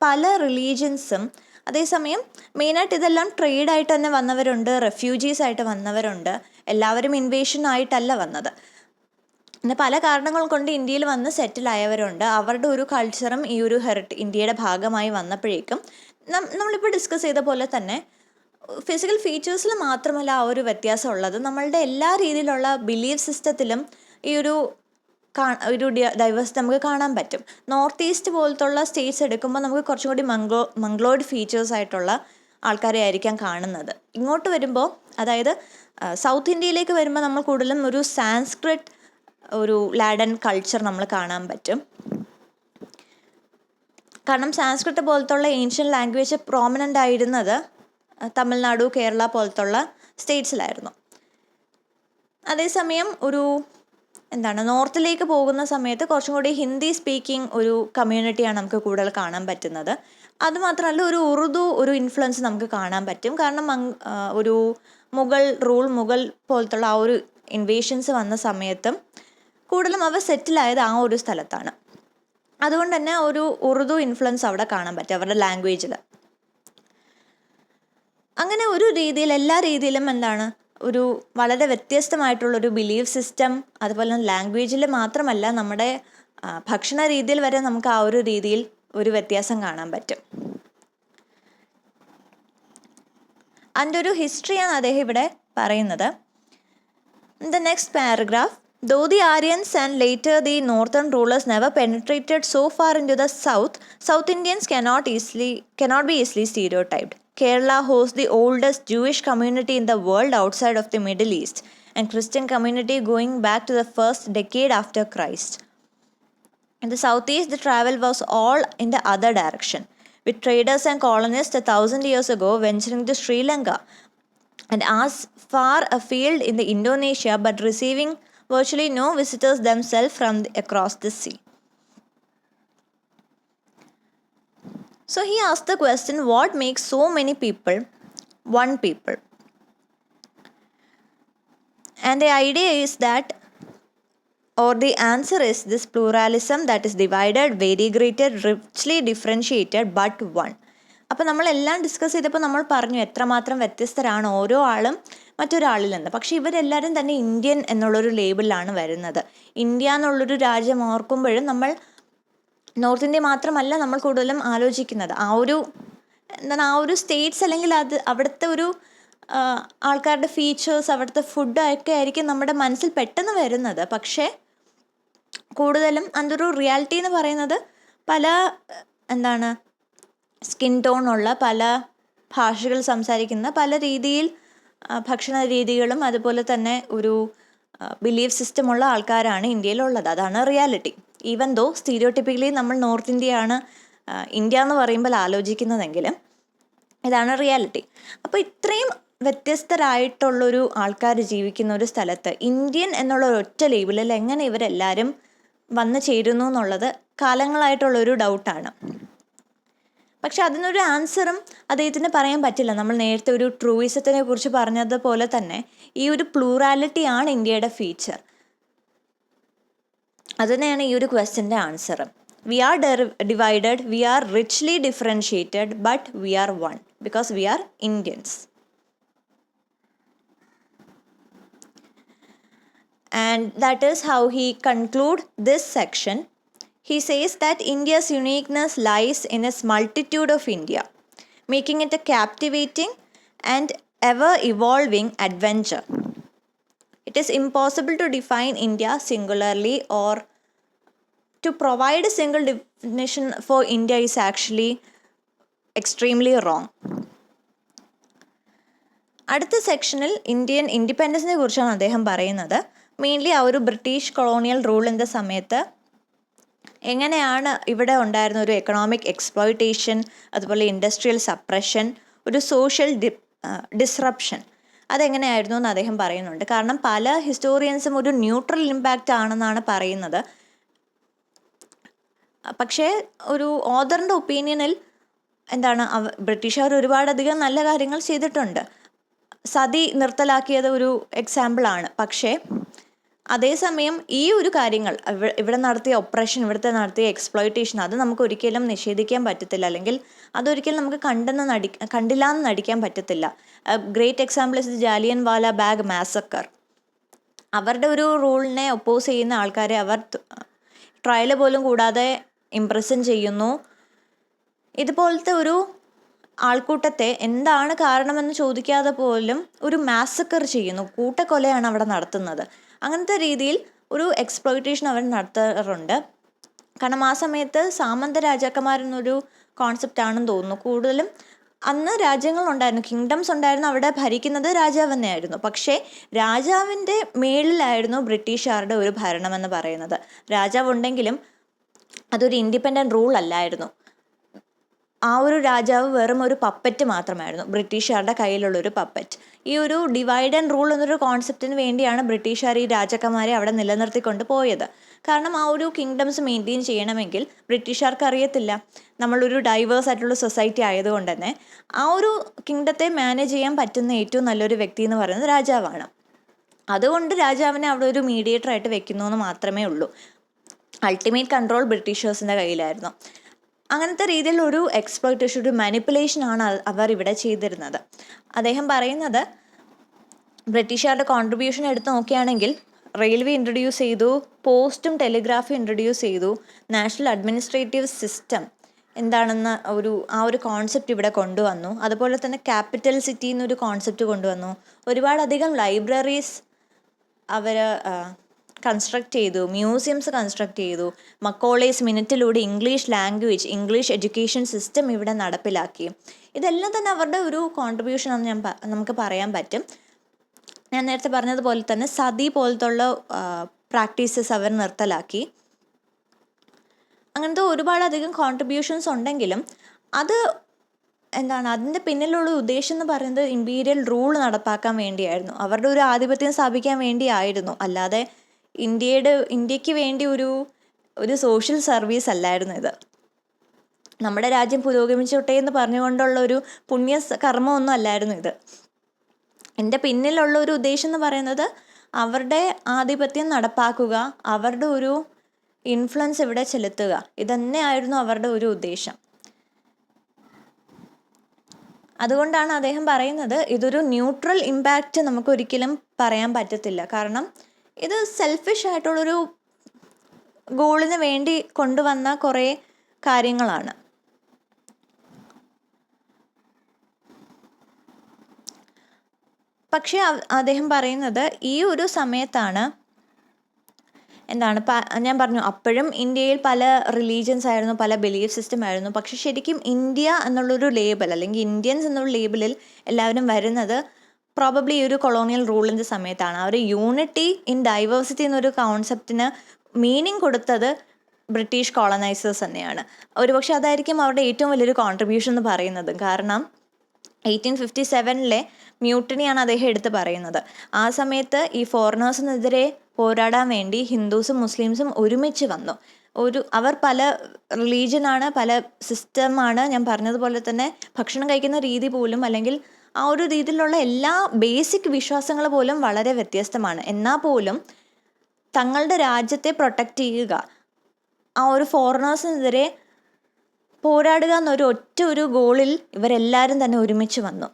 പല റിലീജിയൻസും. അതേസമയം മെയിനായിട്ട് ഇതെല്ലാം ട്രേഡായിട്ട് തന്നെ വന്നവരുണ്ട്, റെഫ്യൂജീസ് ആയിട്ട് വന്നവരുണ്ട്. എല്ലാവരും ഇൻവേഷൻ ആയിട്ടല്ല വന്നത്. പിന്നെ പല കാരണങ്ങൾ കൊണ്ട് ഇന്ത്യയിൽ വന്ന് സെറ്റിലായവരുണ്ട്. അവരുടെ ഒരു കൾച്ചറും ഈ ഒരു ഇന്ത്യയുടെ ഭാഗമായി വന്നപ്പോഴേക്കും നമ്മളിപ്പോൾ ഡിസ്കസ് ചെയ്ത പോലെ തന്നെ ഫിസിക്കൽ ഫീച്ചേഴ്സിൽ മാത്രമല്ല ആ ഒരു വ്യത്യാസം ഉള്ളത്. നമ്മളുടെ എല്ലാ രീതിയിലുള്ള ബിലീഫ് സിസ്റ്റത്തിലും ഈ ഒരു ഡൈവേഴ്സിറ്റി നമുക്ക് കാണാൻ പറ്റും. നോർത്ത് ഈസ്റ്റ് പോലത്തുള്ള സ്റ്റേറ്റ്സ് എടുക്കുമ്പോൾ നമുക്ക് കുറച്ചും കൂടി മംഗ്ലോയിഡ് ഫീച്ചേഴ്സ് ആയിട്ടുള്ള ആൾക്കാരെ ആയിരിക്കാം കാണുന്നത്. ഇങ്ങോട്ട് വരുമ്പോൾ, അതായത് സൗത്ത് ഇന്ത്യയിലേക്ക് വരുമ്പോൾ നമ്മൾ കൂടുതലും ഒരു സാൻസ്ക്രിറ്റ്, ഒരു ലാഡൻ കൾച്ചർ നമ്മൾ കാണാൻ പറ്റും. കാരണം സാൻസ്ക്രിറ്റ് പോലത്തുള്ള ഏൻഷ്യൻ ലാംഗ്വേജ് പ്രോമിനൻ്റ് ആയിരുന്നത് തമിഴ്നാടു, കേരള പോലത്തുള്ള സ്റ്റേറ്റ്സിലായിരുന്നു. അതേസമയം ഒരു നോർത്തിലേക്ക് പോകുന്ന സമയത്ത് കുറച്ചും കൂടി ഹിന്ദി സ്പീക്കിംഗ് ഒരു കമ്മ്യൂണിറ്റിയാണ് നമുക്ക് കൂടുതൽ കാണാൻ പറ്റുന്നത്. അതുമാത്രമല്ല, ഒരു ഉറുദു ഒരു ഇൻഫ്ലുവൻസ് നമുക്ക് കാണാൻ പറ്റും. കാരണം ഒരു മുഗൾ പോലത്തുള്ള ആ ഒരു ഇൻവേഷൻസ് വന്ന സമയത്തും കൂടുതലും അവർ സെറ്റിലായത് ആ ഒരു സ്ഥലത്താണ്. അതുകൊണ്ട് തന്നെ ഒരു ഉറുദു ഇൻഫ്ലുവൻസ് അവിടെ കാണാൻ പറ്റും അവരുടെ ലാംഗ്വേജിൽ. അങ്ങനെ ഒരു രീതിയിൽ, എല്ലാ രീതിയിലും ഒരു വളരെ വ്യത്യസ്തമായിട്ടുള്ളൊരു ബിലീഫ് സിസ്റ്റം, അതുപോലെ ലാംഗ്വേജിൽ മാത്രമല്ല നമ്മുടെ ഭക്ഷണ രീതിയിൽ വരെ നമുക്ക് ആ ഒരു രീതിയിൽ ഒരു വ്യത്യാസം കാണാൻ പറ്റും. അതിൻ്റെ ഒരു ഹിസ്റ്ററിയാണ് അദ്ദേഹം ഇവിടെ പറയുന്നത്. In the next paragraph, though the Aryans and later the northern rulers never penetrated so far into the South Indians cannot be easily stereotyped. Kerala hosts the oldest Jewish community in the world outside of the Middle East, and Christian community going back to the first decade after Christ. In the southeast, the travel was all in the other direction, with traders and colonists 1,000 years ago venturing to Sri Lanka and as far afield in the Indonesia, but receiving virtually no visitors themselves from across the sea. So he asked the question, what makes so many people one people? And the idea is that, or the answer is this pluralism that is divided, variegated, richly differentiated, but one. അപ്പോൾ നമ്മളെല്ലാം discuss ചെയ്തപ്പോൾ നമ്മൾ പറഞ്ഞു എത്രമാത്രം വ്യത്യസ്തരാണ് ഓരോ ആളും മറ്റൊരാളിൽ നിന്ന്. പക്ഷെ ഇവരെല്ലാവരും തന്നെ ഇന്ത്യൻ എന്നുള്ളൊരു ലേബിളിലാണ് വരുന്നത്. ഇന്ത്യ എന്നുള്ളൊരു രാജ്യം ഓർക്കുമ്പോഴും നമ്മൾ നോർത്ത് ഇന്ത്യ മാത്രമല്ല നമ്മൾ കൂടുതലും ആലോചിക്കുന്നത് ആ ഒരു സ്റ്റേറ്റ്സ്, അല്ലെങ്കിൽ അവിടുത്തെ ഒരു ആൾക്കാരുടെ ഫീച്ചേഴ്സ്, അവിടുത്തെ ഫുഡ് ഒക്കെ ആയിരിക്കും നമ്മുടെ മനസ്സിൽ പെട്ടെന്ന് വരുന്നത്. പക്ഷേ കൂടുതലും അതിൻ്റെ ഒരു റിയാലിറ്റി എന്ന് പറയുന്നത് പല സ്കിൻ ടോണുള്ള, പല ഭാഷകൾ സംസാരിക്കുന്ന, പല രീതിയിൽ ഭക്ഷണ രീതികളും അതുപോലെ തന്നെ ഒരു ബിലീഫ് സിസ്റ്റമുള്ള ആൾക്കാരാണ് ഇന്ത്യയിലുള്ളത്. അതാണ് റിയാലിറ്റി. ഈവൻ ദോ സ്റ്റീരിയോടിപ്പിക്കലി നമ്മൾ നോർത്ത് ഇന്ത്യയാണ് ഇന്ത്യ എന്ന് പറയുമ്പോൾ ആലോചിക്കുന്നതെങ്കിലും ഇതാണ് റിയാലിറ്റി. അപ്പോൾ ഇത്രയും വ്യത്യസ്തരായിട്ടുള്ളൊരു ആൾക്കാർ ജീവിക്കുന്ന ഒരു സ്ഥലത്ത് ഇന്ത്യൻ എന്നുള്ള ഒറ്റ ലേബിളിൽ എങ്ങനെ ഇവരെല്ലാവരും വന്നു ചേരുന്നു എന്നുള്ളത് കാലങ്ങളായിട്ടുള്ളൊരു ഡൗട്ടാണ്. പക്ഷെ അതിനൊരു ആൻസറും അദ്ദേഹത്തിന് പറയാൻ പറ്റില്ല. നമ്മൾ നേരത്തെ ഒരു ട്രൂയിസത്തിനെ കുറിച്ച് പറഞ്ഞതുപോലെ തന്നെ ഈ ഒരു പ്ലൂറാലിറ്റി ആണ് ഇന്ത്യയുടെ ഫീച്ചർ. അത് തന്നെയാണ് ഈ ഒരു ക്വസ്റ്റ്യൻ്റെ answer. We are divided, we are richly differentiated, but we are one because we are Indians. And that is how he conclude this section. He says that India's uniqueness lies in its multitude of India, making it a captivating and ever-evolving adventure. It is impossible to define India singularly, or to provide a single definition for India is actually extremely wrong. അടുത്ത സെക്ഷനിൽ Indian ഇൻഡിപെൻഡൻസിനെ കുറിച്ചാണ് അദ്ദേഹം പറയുന്നത്. Mainly ആ ഒരു British colonial റൂളിൻ്റെ സമയത്ത് എങ്ങനെയാണ് ഇവിടെ ഉണ്ടായിരുന്ന ഒരു എക്കണോമിക് എക്സ്പ്ലോയിറ്റേഷൻ, അതുപോലെ ഇൻഡസ്ട്രിയൽ സപ്രഷൻ, ഒരു സോഷ്യൽ ഡിസ്റപ്ഷൻ, അതെങ്ങനെയായിരുന്നു എന്ന് അദ്ദേഹം പറയുന്നുണ്ട്. കാരണം പല ഹിസ്റ്റോറിയൻസും ഒരു ന്യൂട്രൽ ഇമ്പാക്റ്റ് ആണെന്നാണ് പറയുന്നത്. പക്ഷേ ഒരു ഓഥറിൻ്റെ ഒപ്പീനിയനിൽ എന്താണ്, ബ്രിട്ടീഷുകാർ ഒരുപാടധികം നല്ല കാര്യങ്ങൾ ചെയ്തിട്ടുണ്ട്. സതി നിർത്തലാക്കിയത് ഒരു എക്സാമ്പിളാണ്. പക്ഷേ അതേസമയം ഈ ഒരു കാര്യങ്ങൾ ഇവിടെ നടത്തിയ ഒപ്രഷൻ, ഇവിടുത്തെ നടത്തിയ എക്സ്പ്ലോയിറ്റേഷൻ, അത് നമുക്ക് ഒരിക്കലും നിഷേധിക്കാൻ പറ്റത്തില്ല, അല്ലെങ്കിൽ അതൊരിക്കലും നമുക്ക് കണ്ടില്ല എന്ന് നടിക്കാൻ പറ്റത്തില്ല. Great example is Jallianwala Bagh massacre. അവരുടെ ഒരു റൂളിനെ ഒപ്പോസ് ചെയ്യുന്ന ആൾക്കാരെ അവർ ട്രയൽ പോലും കൂടാതെ ഇംപ്രസൻ ചെയ്യുന്നു. ഇതുപോലത്തെ ഒരു ആൾക്കൂട്ടത്തെ എന്താണ് കാരണമെന്ന് ചോദിക്കാതെ പോലും ഒരു മാസക്കർ ചെയ്യുന്നു, കൂട്ടക്കൊലയാണ് അവിടെ നടത്തുന്നത്. അങ്ങനത്തെ രീതിയിൽ ഒരു എക്സ്പ്ലോയിറ്റേഷൻ അവർ നടത്താറുണ്ട്. കാരണം ആ സമയത്ത് സാമന്ത രാജാക്കന്മാരെന്നൊരു കോൺസെപ്റ്റ് ആണെന്ന് തോന്നുന്നു. കൂടുതലും അന്ന് രാജ്യങ്ങളുണ്ടായിരുന്നു, കിങ്ഡംസ് ഉണ്ടായിരുന്നു, അവിടെ ഭരിക്കുന്നത് രാജാവ് തന്നെയായിരുന്നു. പക്ഷേ രാജാവിൻ്റെ മേളിലായിരുന്നു ബ്രിട്ടീഷുകാരുടെ ഒരു ഭരണമെന്ന് പറയുന്നത്. രാജാവുണ്ടെങ്കിലും അതൊരു ഇൻഡിപെൻഡൻറ്റ് റൂൾ അല്ലായിരുന്നു. ആ ഒരു രാജാവ് വെറും ഒരു പപ്പറ്റ് മാത്രമായിരുന്നു, ബ്രിട്ടീഷുകാരുടെ കയ്യിലുള്ളൊരു പപ്പറ്റ്. ഈ ഒരു ഡിവൈഡ് ആൻഡ് റൂൾ എന്നൊരു കോൺസെപ്റ്റിന് വേണ്ടിയാണ് ബ്രിട്ടീഷുകാർ ഈ രാജാക്കന്മാരെ അവിടെ നിലനിർത്തിക്കൊണ്ട് പോയത്. കാരണം ആ ഒരു കിങ്ഡംസ് മെയിൻറ്റെയിൻ ചെയ്യണമെങ്കിൽ ബ്രിട്ടീഷുകാർക്ക് അറിയത്തില്ല, നമ്മളൊരു ഡൈവേഴ്സ് ആയിട്ടുള്ള സൊസൈറ്റി ആയതുകൊണ്ട് തന്നെ ആ ഒരു കിങ്ഡത്തെ മാനേജ് ചെയ്യാൻ പറ്റുന്ന ഏറ്റവും നല്ലൊരു വ്യക്തി എന്ന് പറയുന്നത് രാജാവാണ്. അതുകൊണ്ട് രാജാവിനെ അവിടെ ഒരു മീഡിയേറ്റർ ആയിട്ട് വെക്കുന്നു എന്ന് മാത്രമേ ഉള്ളൂ. അൾട്ടിമേറ്റ് കൺട്രോൾ ബ്രിട്ടീഷേഴ്സിൻ്റെ കയ്യിലായിരുന്നു. അങ്ങനത്തെ രീതിയിലുള്ള ഒരു എക്സ്പ്ലോയിറ്റേഷൻ, ഒരു മാനിപ്പുലേഷനാണ് അവർ ഇവിടെ ചെയ്തിരുന്നത്. അദ്ദേഹം പറയുന്നത്, ബ്രിട്ടീഷുകാരുടെ കോൺട്രിബ്യൂഷൻ എടുത്ത് നോക്കുകയാണെങ്കിൽ റെയിൽവേ ഇൻട്രൊഡ്യൂസ് ചെയ്തു, പോസ്റ്റും ടെലിഗ്രാഫും ഇൻട്രൊഡ്യൂസ് ചെയ്തു, നാഷണൽ അഡ്മിനിസ്ട്രേറ്റീവ് സിസ്റ്റം എന്താണെന്ന് ആ ഒരു കോൺസെപ്റ്റ് ഇവിടെ കൊണ്ടുവന്നു. അതുപോലെ തന്നെ ക്യാപിറ്റൽ സിറ്റി എന്നൊരു കോൺസെപ്റ്റ് കൊണ്ടുവന്നു. ഒരുപാടധികം ലൈബ്രറീസ് അവർ കൺസ്ട്രക്ട് ചെയ്തു, മ്യൂസിയംസ് കൺസ്ട്രക്ട് ചെയ്തു. മക്കോളേസ് മിനിറ്റിലൂടെ English language, English education system ഇവിടെ നടപ്പിലാക്കി. ഇതെല്ലാം തന്നെ അവരുടെ ഒരു കോൺട്രിബ്യൂഷൻ ആണെന്ന് നമുക്ക് പറയാൻ പറ്റും. ഞാൻ നേരത്തെ പറഞ്ഞതുപോലെ തന്നെ സതി പോലത്തുള്ള പ്രാക്ടീസസ് അവർ നിർത്തലാക്കി. അങ്ങനത്തെ ഒരുപാടധികം കോൺട്രിബ്യൂഷൻസ് ഉണ്ടെങ്കിലും അത് അതിൻ്റെ പിന്നിലുള്ള ഉദ്ദേശം എന്ന് പറയുന്നത് ഇമ്പീരിയൽ റൂൾ നടപ്പാക്കാൻ വേണ്ടിയായിരുന്നു, അവരുടെ ഒരു ആധിപത്യം സ്ഥാപിക്കാൻ വേണ്ടിയായിരുന്നു. അല്ലാതെ ഇന്ത്യക്ക് വേണ്ടി ഒരു സോഷ്യൽ സർവീസ് അല്ലായിരുന്നു ഇത്. നമ്മുടെ രാജ്യം പുരോഗമിച്ചോട്ടെ എന്ന് പറഞ്ഞുകൊണ്ടുള്ള ഒരു പുണ്യ കർമ്മമൊന്നും അല്ലായിരുന്നു ഇത്. എൻ്റെ പിന്നിലുള്ള ഒരു ഉദ്ദേശം എന്ന് പറയുന്നത് അവരുടെ ആധിപത്യം നടപ്പാക്കുക, അവരുടെ ഒരു ഇൻഫ്ലുവൻസ് ഇവിടെ ചെലുത്തുക, ഇതന്നെയായിരുന്നു അവരുടെ ഒരു ഉദ്ദേശം. അതുകൊണ്ടാണ് അദ്ദേഹം പറയുന്നത് ഇതൊരു ന്യൂട്രൽ ഇമ്പാക്റ്റ് നമുക്കൊരിക്കലും പറയാൻ പറ്റത്തില്ല. കാരണം ഇത് സെൽഫിഷ് ആയിട്ടുള്ളൊരു ഗോളിന് വേണ്ടി കൊണ്ടുവന്ന കുറേ കാര്യങ്ങളാണ്. പക്ഷേ അദ്ദേഹം പറയുന്നത് ഈ ഒരു സമയത്താണ് ഞാൻ പറഞ്ഞു, അപ്പോഴും ഇന്ത്യയിൽ പല റിലീജിയൻസ് ആയിരുന്നു, പല ബിലീഫ് സിസ്റ്റം ആയിരുന്നു. പക്ഷെ ശരിക്കും ഇന്ത്യ എന്നുള്ളൊരു ലേബൽ, അല്ലെങ്കിൽ ഇന്ത്യൻസ് എന്നുള്ള ലേബലിൽ എല്ലാവരും വരുന്നത് പ്രോബബ്ലി ഈ ഒരു കൊളോണിയൽ റൂളിൻ്റെ സമയത്താണ്. അവർ യൂണിറ്റി ഇൻ ഡൈവേഴ്സിറ്റി എന്നൊരു കോൺസെപ്റ്റിന് മീനിങ് കൊടുത്തത് ബ്രിട്ടീഷ് കോളനൈസേഴ്സ് തന്നെയാണ്. ഒരുപക്ഷെ അതായിരിക്കും അവരുടെ ഏറ്റവും വലിയൊരു കോൺട്രിബ്യൂഷൻ എന്ന് പറയുന്നത്. കാരണം 1857 മ്യൂട്ടിനിയാണ് അദ്ദേഹം എടുത്ത് പറയുന്നത്. ആ സമയത്ത് ഈ ഫോറിനേഴ്സിനെതിരെ പോരാടാൻ വേണ്ടി ഹിന്ദുസും മുസ്ലിംസും ഒരുമിച്ച് വന്നു. അവർ പല റിലീജിയനാണ്, പല സിസ്റ്റമാണ്. ഞാൻ പറഞ്ഞതുപോലെ തന്നെ ഭക്ഷണം കഴിക്കുന്ന രീതി പോലും, അല്ലെങ്കിൽ ആ ഒരു രീതിയിലുള്ള എല്ലാ ബേസിക് വിശ്വാസങ്ങൾ പോലും വളരെ വ്യത്യസ്തമാണ്. എന്നാൽ പോലും തങ്ങളുടെ രാജ്യത്തെ പ്രൊട്ടക്റ്റ് ചെയ്യുക, ആ ഒരു ഫോറിനേഴ്സിനെതിരെ പോരാടുക എന്നൊരു ഒറ്റ ഒരു ഗോളിൽ ഇവരെല്ലാവരും തന്നെ ഒരുമിച്ച് വന്നു.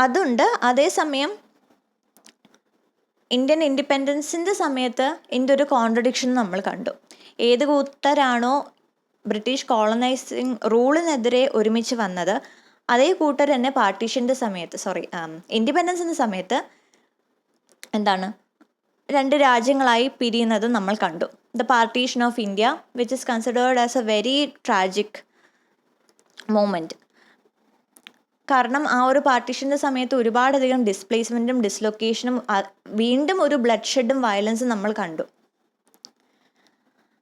അതുണ്ട്. അതേസമയം ഇന്ത്യൻ ഇൻഡിപെൻഡൻസിൻ്റെ സമയത്ത് ഇതിൻ്റെ ഒരു കോൺട്രഡിക്ഷൻ നമ്മൾ കണ്ടു. ഏത് കൂട്ടരാണോ ബ്രിട്ടീഷ് കോളനൈസിങ് റൂളിനെതിരെ ഒരുമിച്ച് വന്നത്, അതേ കൂട്ടർ തന്നെ പാർട്ടീഷൻ്റെ സമയത്ത് ഇൻഡിപെൻഡൻസിൻ്റെ സമയത്ത് രണ്ട് രാജ്യങ്ങളായി പിരിയുന്നത് നമ്മൾ കണ്ടു. The partition of India which is considered as a very tragic moment. കാരണം ആ ഒരു പാർട്ടീഷൻ്റെ സമയത്ത് ഒരുപാടധികം ഡിസ്പ്ലേസ്മെൻറ്റും ഡിസ്ലൊക്കേഷനും വീണ്ടും ഒരു ബ്ലഡ് ഷെഡും വയലൻസും നമ്മൾ കണ്ടു.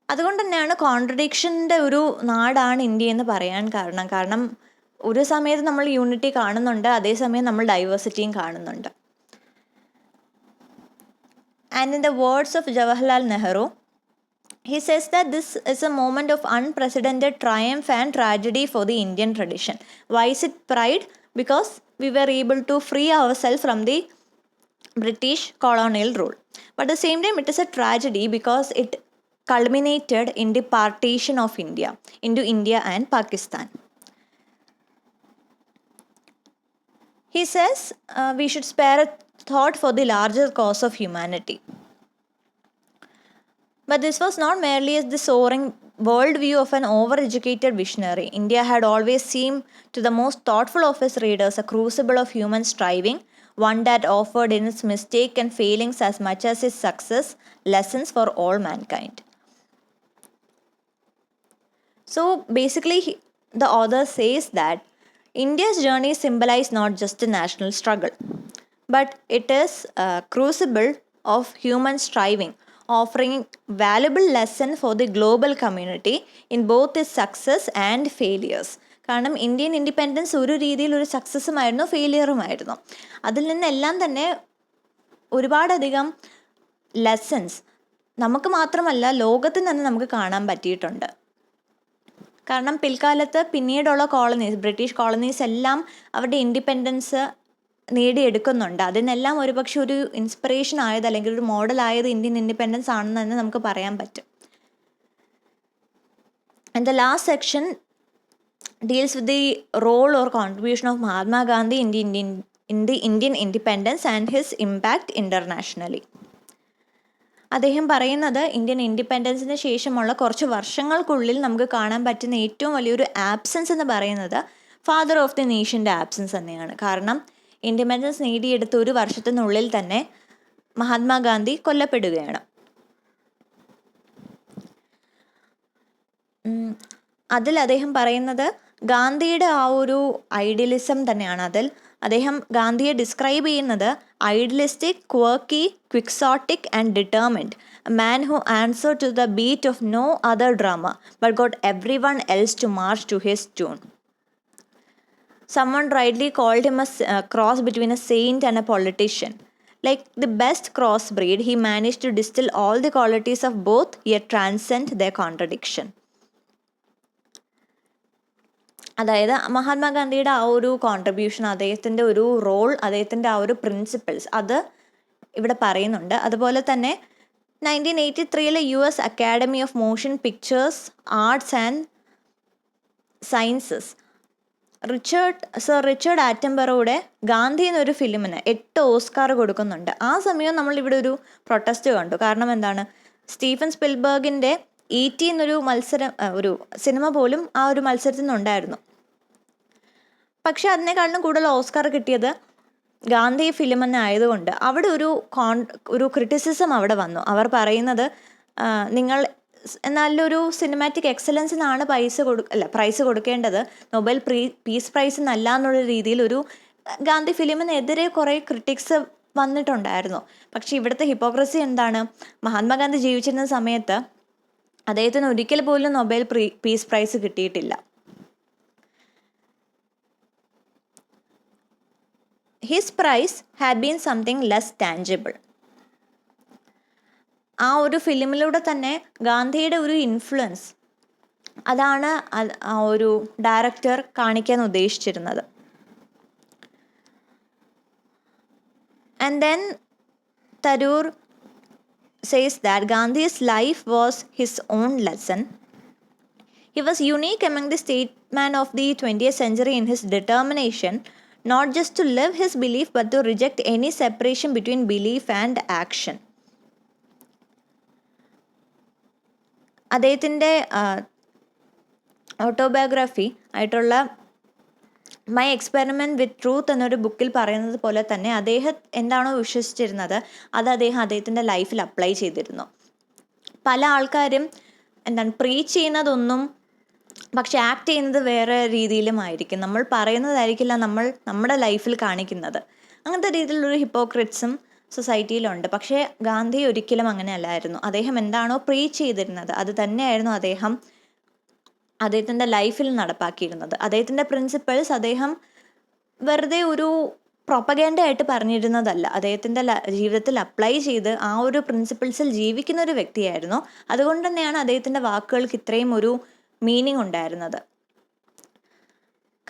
അതുകൊണ്ട് തന്നെയാണ് കോൺട്രഡിക്ഷൻ്റെ ഒരു നാടാണ് ഇന്ത്യ എന്ന് പറയാൻ കാരണം ഒരു സമയത്ത് നമ്മൾ യൂണിറ്റി കാണുന്നുണ്ട്, അതേസമയം നമ്മൾ ഡൈവേഴ്സിറ്റിയും കാണുന്നുണ്ട്. And in the words of Jawaharlal Nehru, he says that this is a moment of unprecedented triumph and tragedy for the Indian tradition. Why is it pride? Because we were able to free ourselves from the British colonial rule. But at the same time, it is a tragedy because it culminated in the partition of India into India and Pakistan. He says we should spare a thought for the larger cause of humanity. But this was not merely as the soaring worldview of an overeducated visionary. India had always seemed to the most thoughtful of his readers a crucible of human striving, one that offered in its mistake and failings as much as its success lessons for all mankind. So basically, the author says that India's journey symbolizes not just a national struggle, but it is a crucible of human striving, offering valuable lesson for the global community in both its success and failures. കാരണം Indian independence ഒരു രീതിയിൽ ഒരു സക്സസ്സുമായിരുന്നു, ഫെയിലിയറുമായിരുന്നു. അതിൽ നിന്നെല്ലാം തന്നെ ഒരുപാടധികം lessons നമുക്ക് മാത്രമല്ല ലോകത്തിന് തന്നെ നമുക്ക് കാണാൻ പറ്റിയിട്ടുണ്ട്. കാരണം പിൽക്കാലത്ത് പിന്നീടുള്ള കോളനീസ്, ബ്രിട്ടീഷ് കോളനീസ് എല്ലാം അവരുടെ ഇൻഡിപെൻഡൻസ് നേടിയെടുക്കുന്നുണ്ട്. അതിനെല്ലാം ഒരുപക്ഷെ ഒരു ഇൻസ്പിറേഷൻ ആയത് അല്ലെങ്കിൽ ഒരു മോഡലായത് ഇന്ത്യൻ ഇൻഡിപെൻഡൻസ് ആണെന്ന് തന്നെ നമുക്ക് പറയാൻ പറ്റും. And the last section deals with the role or contribution of Mahatma Gandhi in the Indian independence and his impact internationally. അദ്ദേഹം പറയുന്നത് ഇന്ത്യൻ ഇൻഡിപെൻഡൻസിന് ശേഷമുള്ള കുറച്ച് വർഷങ്ങൾക്കുള്ളിൽ നമുക്ക് കാണാൻ പറ്റുന്ന ഏറ്റവും വലിയൊരു ആബ്സെൻസ് എന്ന് പറയുന്നത് ഫാദർ ഓഫ് ദി നേഷൻ്റെ ആബ്സെൻസ് തന്നെയാണ്. കാരണം ഇൻഡിപെൻഡൻസ് നേടിയെടുത്ത ഒരു വർഷത്തിനുള്ളിൽ തന്നെ മഹാത്മാഗാന്ധി കൊല്ലപ്പെടുകയാണ്. അതിൽ അദ്ദേഹം പറയുന്നത് ഗാന്ധിയുടെ ആ ഒരു ഐഡിയലിസം തന്നെയാണ്. അതിൽ അദ്ദേഹം ഗാന്ധിയെ ഡിസ്ക്രൈബ് ചെയ്യുന്നത് idealistic, quirky, quixotic and determined, a man who answer to the beat of no other drama but got everyone else to march to his tune. Someone rightly called him a cross between a saint and a politician. Like the best crossbreed, he managed to distill all the qualities of both, yet transcend their contradiction. അതായത് മഹാത്മാഗാന്ധിയുടെ ആ ഒരു contribution, അദ്ദേഹത്തിൻ്റെ ഒരു role, അദ്ദേഹത്തിൻ്റെ ആ ഒരു principles അത് ഇവിടെ പറയുന്നുണ്ട്. അതുപോലെ തന്നെ 1983 US academy of motion pictures arts and sciences sir Richard ആറ്റംബറോയുടെ ഗാന്ധി എന്നൊരു ഫിലിമിന് 8 ഓസ്കാർ കൊടുക്കുന്നുണ്ട്. ആ സമയം നമ്മളിവിടെ ഒരു പ്രൊട്ടസ്റ്റ് കണ്ടു. കാരണം എന്താണ്, സ്റ്റീഫൻ സ്പിൽബർഗിൻ്റെ E.T. എന്നൊരു ഒരു സിനിമ പോലും ആ ഒരു മത്സരത്തിൽ നിന്നുണ്ടായിരുന്നു. പക്ഷെ അതിനേക്കാളും കൂടുതൽ ഓസ്കാർ കിട്ടിയത് ഗാന്ധി ഫിലിം തന്നെ ആയതുകൊണ്ട് അവിടെ ഒരു ക്രിറ്റിസിസം അവിടെ വന്നു. അവർ പറയുന്നത് നിങ്ങൾ നല്ലൊരു സിനിമാറ്റിക് എക്സലൻസിനാണ് പ്രൈസ് കൊടുക്കേണ്ടത്, നൊബേൽ പീസ് പ്രൈസ് എന്നല്ല എന്നുള്ള രീതിയിൽ ഒരു ഗാന്ധി ഫിലിമിനെതിരെ കുറേ ക്രിറ്റിക്സ് വന്നിട്ടുണ്ടായിരുന്നു. പക്ഷേ ഇവിടുത്തെ ഹിപ്പോക്രസി എന്താണ്, മഹാത്മാഗാന്ധി ജീവിച്ചിരുന്ന സമയത്ത് അദ്ദേഹത്തിന് ഒരിക്കൽ പോലും നൊബേൽ പീസ് പ്രൈസ് കിട്ടിയിട്ടില്ല. His prize had been something less tangible. ആ ഒരു ഫിലിമിലൂടെ തന്നെ ഗാന്ധിയുടെ ഒരു ഇൻഫ്ലുവൻസ് അതാണ് ആ ഒരു ഡയറക്ടർ കാണിക്കാൻ ഉദ്ദേശിച്ചിരുന്നത്. And then Tharoor says that Gandhi's life was his own lesson. He was unique among the statesmen of the 20th century in his determination not just to live his belief but to reject any separation between belief and action. അദ്ദേഹത്തിൻ്റെ autobiography ആയിട്ടുള്ള my experiment with truth എന്നൊരു ബുക്കിൽ പറയുന്നത് പോലെ തന്നെ അദ്ദേഹം എന്താണോ വിശ്വസിച്ചിരുന്നത് അത് അദ്ദേഹത്തിൻ്റെ ലൈഫിൽ അപ്ലൈ ചെയ്തിരുന്നു. പല ആൾക്കാരും പ്രീച്ച് ചെയ്യുന്നതൊന്നും പക്ഷെ ആക്ട് ചെയ്യുന്നത് വേറെ രീതിയിലുമായിരിക്കും. നമ്മൾ പറയുന്നതായിരിക്കില്ല നമ്മുടെ ലൈഫിൽ കാണിക്കുന്നത്. അങ്ങനത്തെ രീതിയിലുള്ളൊരു ഹിപ്പോക്രിറ്റ്സും സൊസൈറ്റിയിലുണ്ട്. പക്ഷേ ഗാന്ധി ഒരിക്കലും അങ്ങനെ അല്ലായിരുന്നു. അദ്ദേഹം എന്താണോ പ്രീച്ച് ചെയ്തിരുന്നത് അത് തന്നെയായിരുന്നു അദ്ദേഹത്തിൻ്റെ ലൈഫിൽ നടപ്പാക്കിയിരുന്നത്. അദ്ദേഹത്തിൻ്റെ പ്രിൻസിപ്പിൾസ് അദ്ദേഹം വെറുതെ ഒരു പ്രൊപ്പഗേൻഡ ആയിട്ട് പറഞ്ഞിരുന്നതല്ല, അദ്ദേഹത്തിൻ്റെ ജീവിതത്തിൽ അപ്ലൈ ചെയ്ത് ആ ഒരു പ്രിൻസിപ്പിൾസിൽ ജീവിക്കുന്ന ഒരു വ്യക്തിയായിരുന്നു. അതുകൊണ്ട് തന്നെയാണ് അദ്ദേഹത്തിൻ്റെ വാക്കുകൾക്ക് ഇത്രയും ഒരു മീനിങ് ഉണ്ടായിരുന്നത്.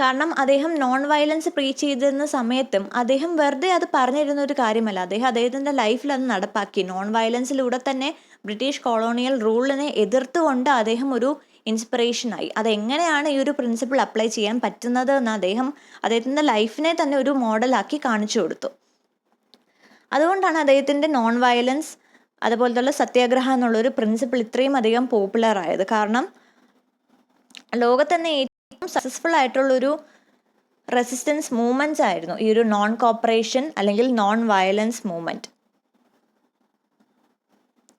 കാരണം അദ്ദേഹം നോൺ വയലൻസ് പ്രീച്ച് ചെയ്തിരുന്ന സമയത്തും അദ്ദേഹം വെറുതെ അത് പറഞ്ഞിരുന്ന ഒരു കാര്യമല്ല, അദ്ദേഹത്തിൻ്റെ ലൈഫിൽ അത് നടപ്പാക്കി. നോൺ വയലൻസിലൂടെ തന്നെ ബ്രിട്ടീഷ് കൊളോണിയൽ റൂളിനെ എതിർത്തുകൊണ്ട് അദ്ദേഹം ഒരു ഇൻസ്പിറേഷനായി. അതെങ്ങനെയാണ് ഈ ഒരു പ്രിൻസിപ്പിൾ അപ്ലൈ ചെയ്യാൻ പറ്റുന്നത് എന്ന് അദ്ദേഹത്തിൻ്റെ ലൈഫിനെ തന്നെ ഒരു മോഡലാക്കി കാണിച്ചു കൊടുത്തു. അതുകൊണ്ടാണ് അദ്ദേഹത്തിൻ്റെ നോൺ വയലൻസ് അതുപോലത്തുള്ള സത്യാഗ്രഹം എന്നുള്ളൊരു പ്രിൻസിപ്പിൾ ഇത്രയും അധികം പോപ്പുലർ ആയത്. കാരണം ലോകത്ത് തന്നെ ഏറ്റവും സക്സസ്ഫുൾ ആയിട്ടുള്ളൊരു റെസിസ്റ്റൻസ് മൂവ്മെൻറ്റ്സ് ആയിരുന്നു ഈ ഒരു നോൺ കോപ്പറേഷൻ അല്ലെങ്കിൽ നോൺ വയലൻസ് മൂവ്മെൻറ്റ്.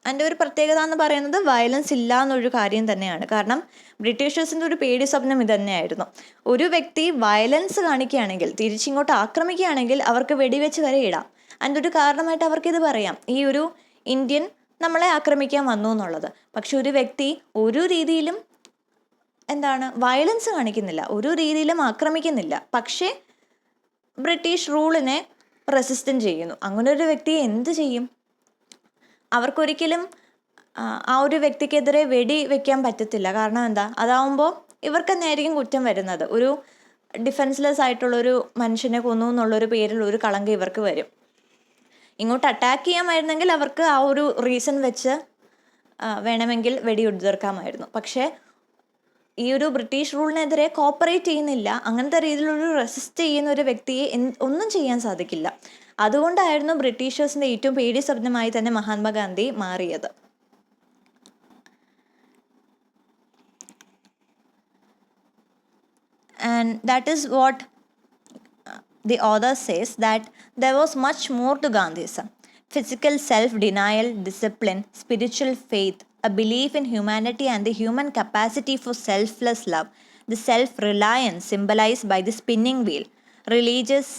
അതിൻ്റെ ഒരു പ്രത്യേകത എന്ന് പറയുന്നത് വയലൻസ് ഇല്ല എന്നൊരു കാര്യം തന്നെയാണ്. കാരണം ബ്രിട്ടീഷേഴ്സിൻ്റെ ഒരു പേടി സ്വപ്നം ഇത് തന്നെയായിരുന്നു. ഒരു വ്യക്തി വയലൻസ് കാണിക്കുകയാണെങ്കിൽ, തിരിച്ചിങ്ങോട്ട് ആക്രമിക്കുകയാണെങ്കിൽ അവർക്ക് വെടിവെച്ച് വരെ ഇടാം. അതിൻ്റെ ഒരു കാരണമായിട്ട് അവർക്കിത് പറയാം, ഈ ഒരു ഇന്ത്യൻ നമ്മളെ ആക്രമിക്കാൻ വന്നു എന്നുള്ളത്. പക്ഷെ ഒരു വ്യക്തി ഒരു രീതിയിലും വയലൻസ് കാണിക്കുന്നില്ല, ഒരു രീതിയിലും ആക്രമിക്കുന്നില്ല, പക്ഷേ ബ്രിട്ടീഷ് റൂളിനെ റെസിസ്റ്റൻ്റ് ചെയ്യുന്നു. അങ്ങനെ ഒരു വ്യക്തിയെ എന്ത് ചെയ്യും? അവർക്കൊരിക്കലും ആ ഒരു വ്യക്തിക്കെതിരെ വെടി വെക്കാൻ പറ്റത്തില്ല. കാരണം അതാവുമ്പോൾ ഇവർക്ക് തന്നെയായിരിക്കും കുറ്റം വരുന്നത്. ഒരു ഡിഫെൻസ്ലെസ് ആയിട്ടുള്ളൊരു മനുഷ്യനെ കൊന്നു എന്നുള്ളൊരു പേരിൽ ഒരു കളങ്കം ഇവർക്ക് വരും. ഇങ്ങോട്ട് അറ്റാക്ക് ചെയ്യാമായിരുന്നെങ്കിൽ അവർക്ക് ആ ഒരു റീസൺ വെച്ച് വേണമെങ്കിൽ വെടിയുതിർക്കാമായിരുന്നു. പക്ഷേ ഈ ഒരു ബ്രിട്ടീഷ് റൂളിനെതിരെ കോപ്പറേറ്റ് ചെയ്യുന്നില്ല, അങ്ങനത്തെ രീതിയിലൊരു റെസിസ്റ്റ് ചെയ്യുന്ന ഒരു വ്യക്തിയെ ഒന്നും ചെയ്യാൻ സാധിക്കില്ല. അതുകൊണ്ടായിരുന്നു ബ്രിട്ടീഷേഴ്സിൻ്റെ ഏറ്റവും പേടി സ്വപ്നമായി തന്നെ മഹാത്മാഗാന്ധി മാറിയത്. And that is what the author says, that there was much more to Gandhism. Physical self-denial, discipline, spiritual faith, a belief in humanity and the human capacity for selfless love, the self-reliance symbolized by the spinning wheel, religious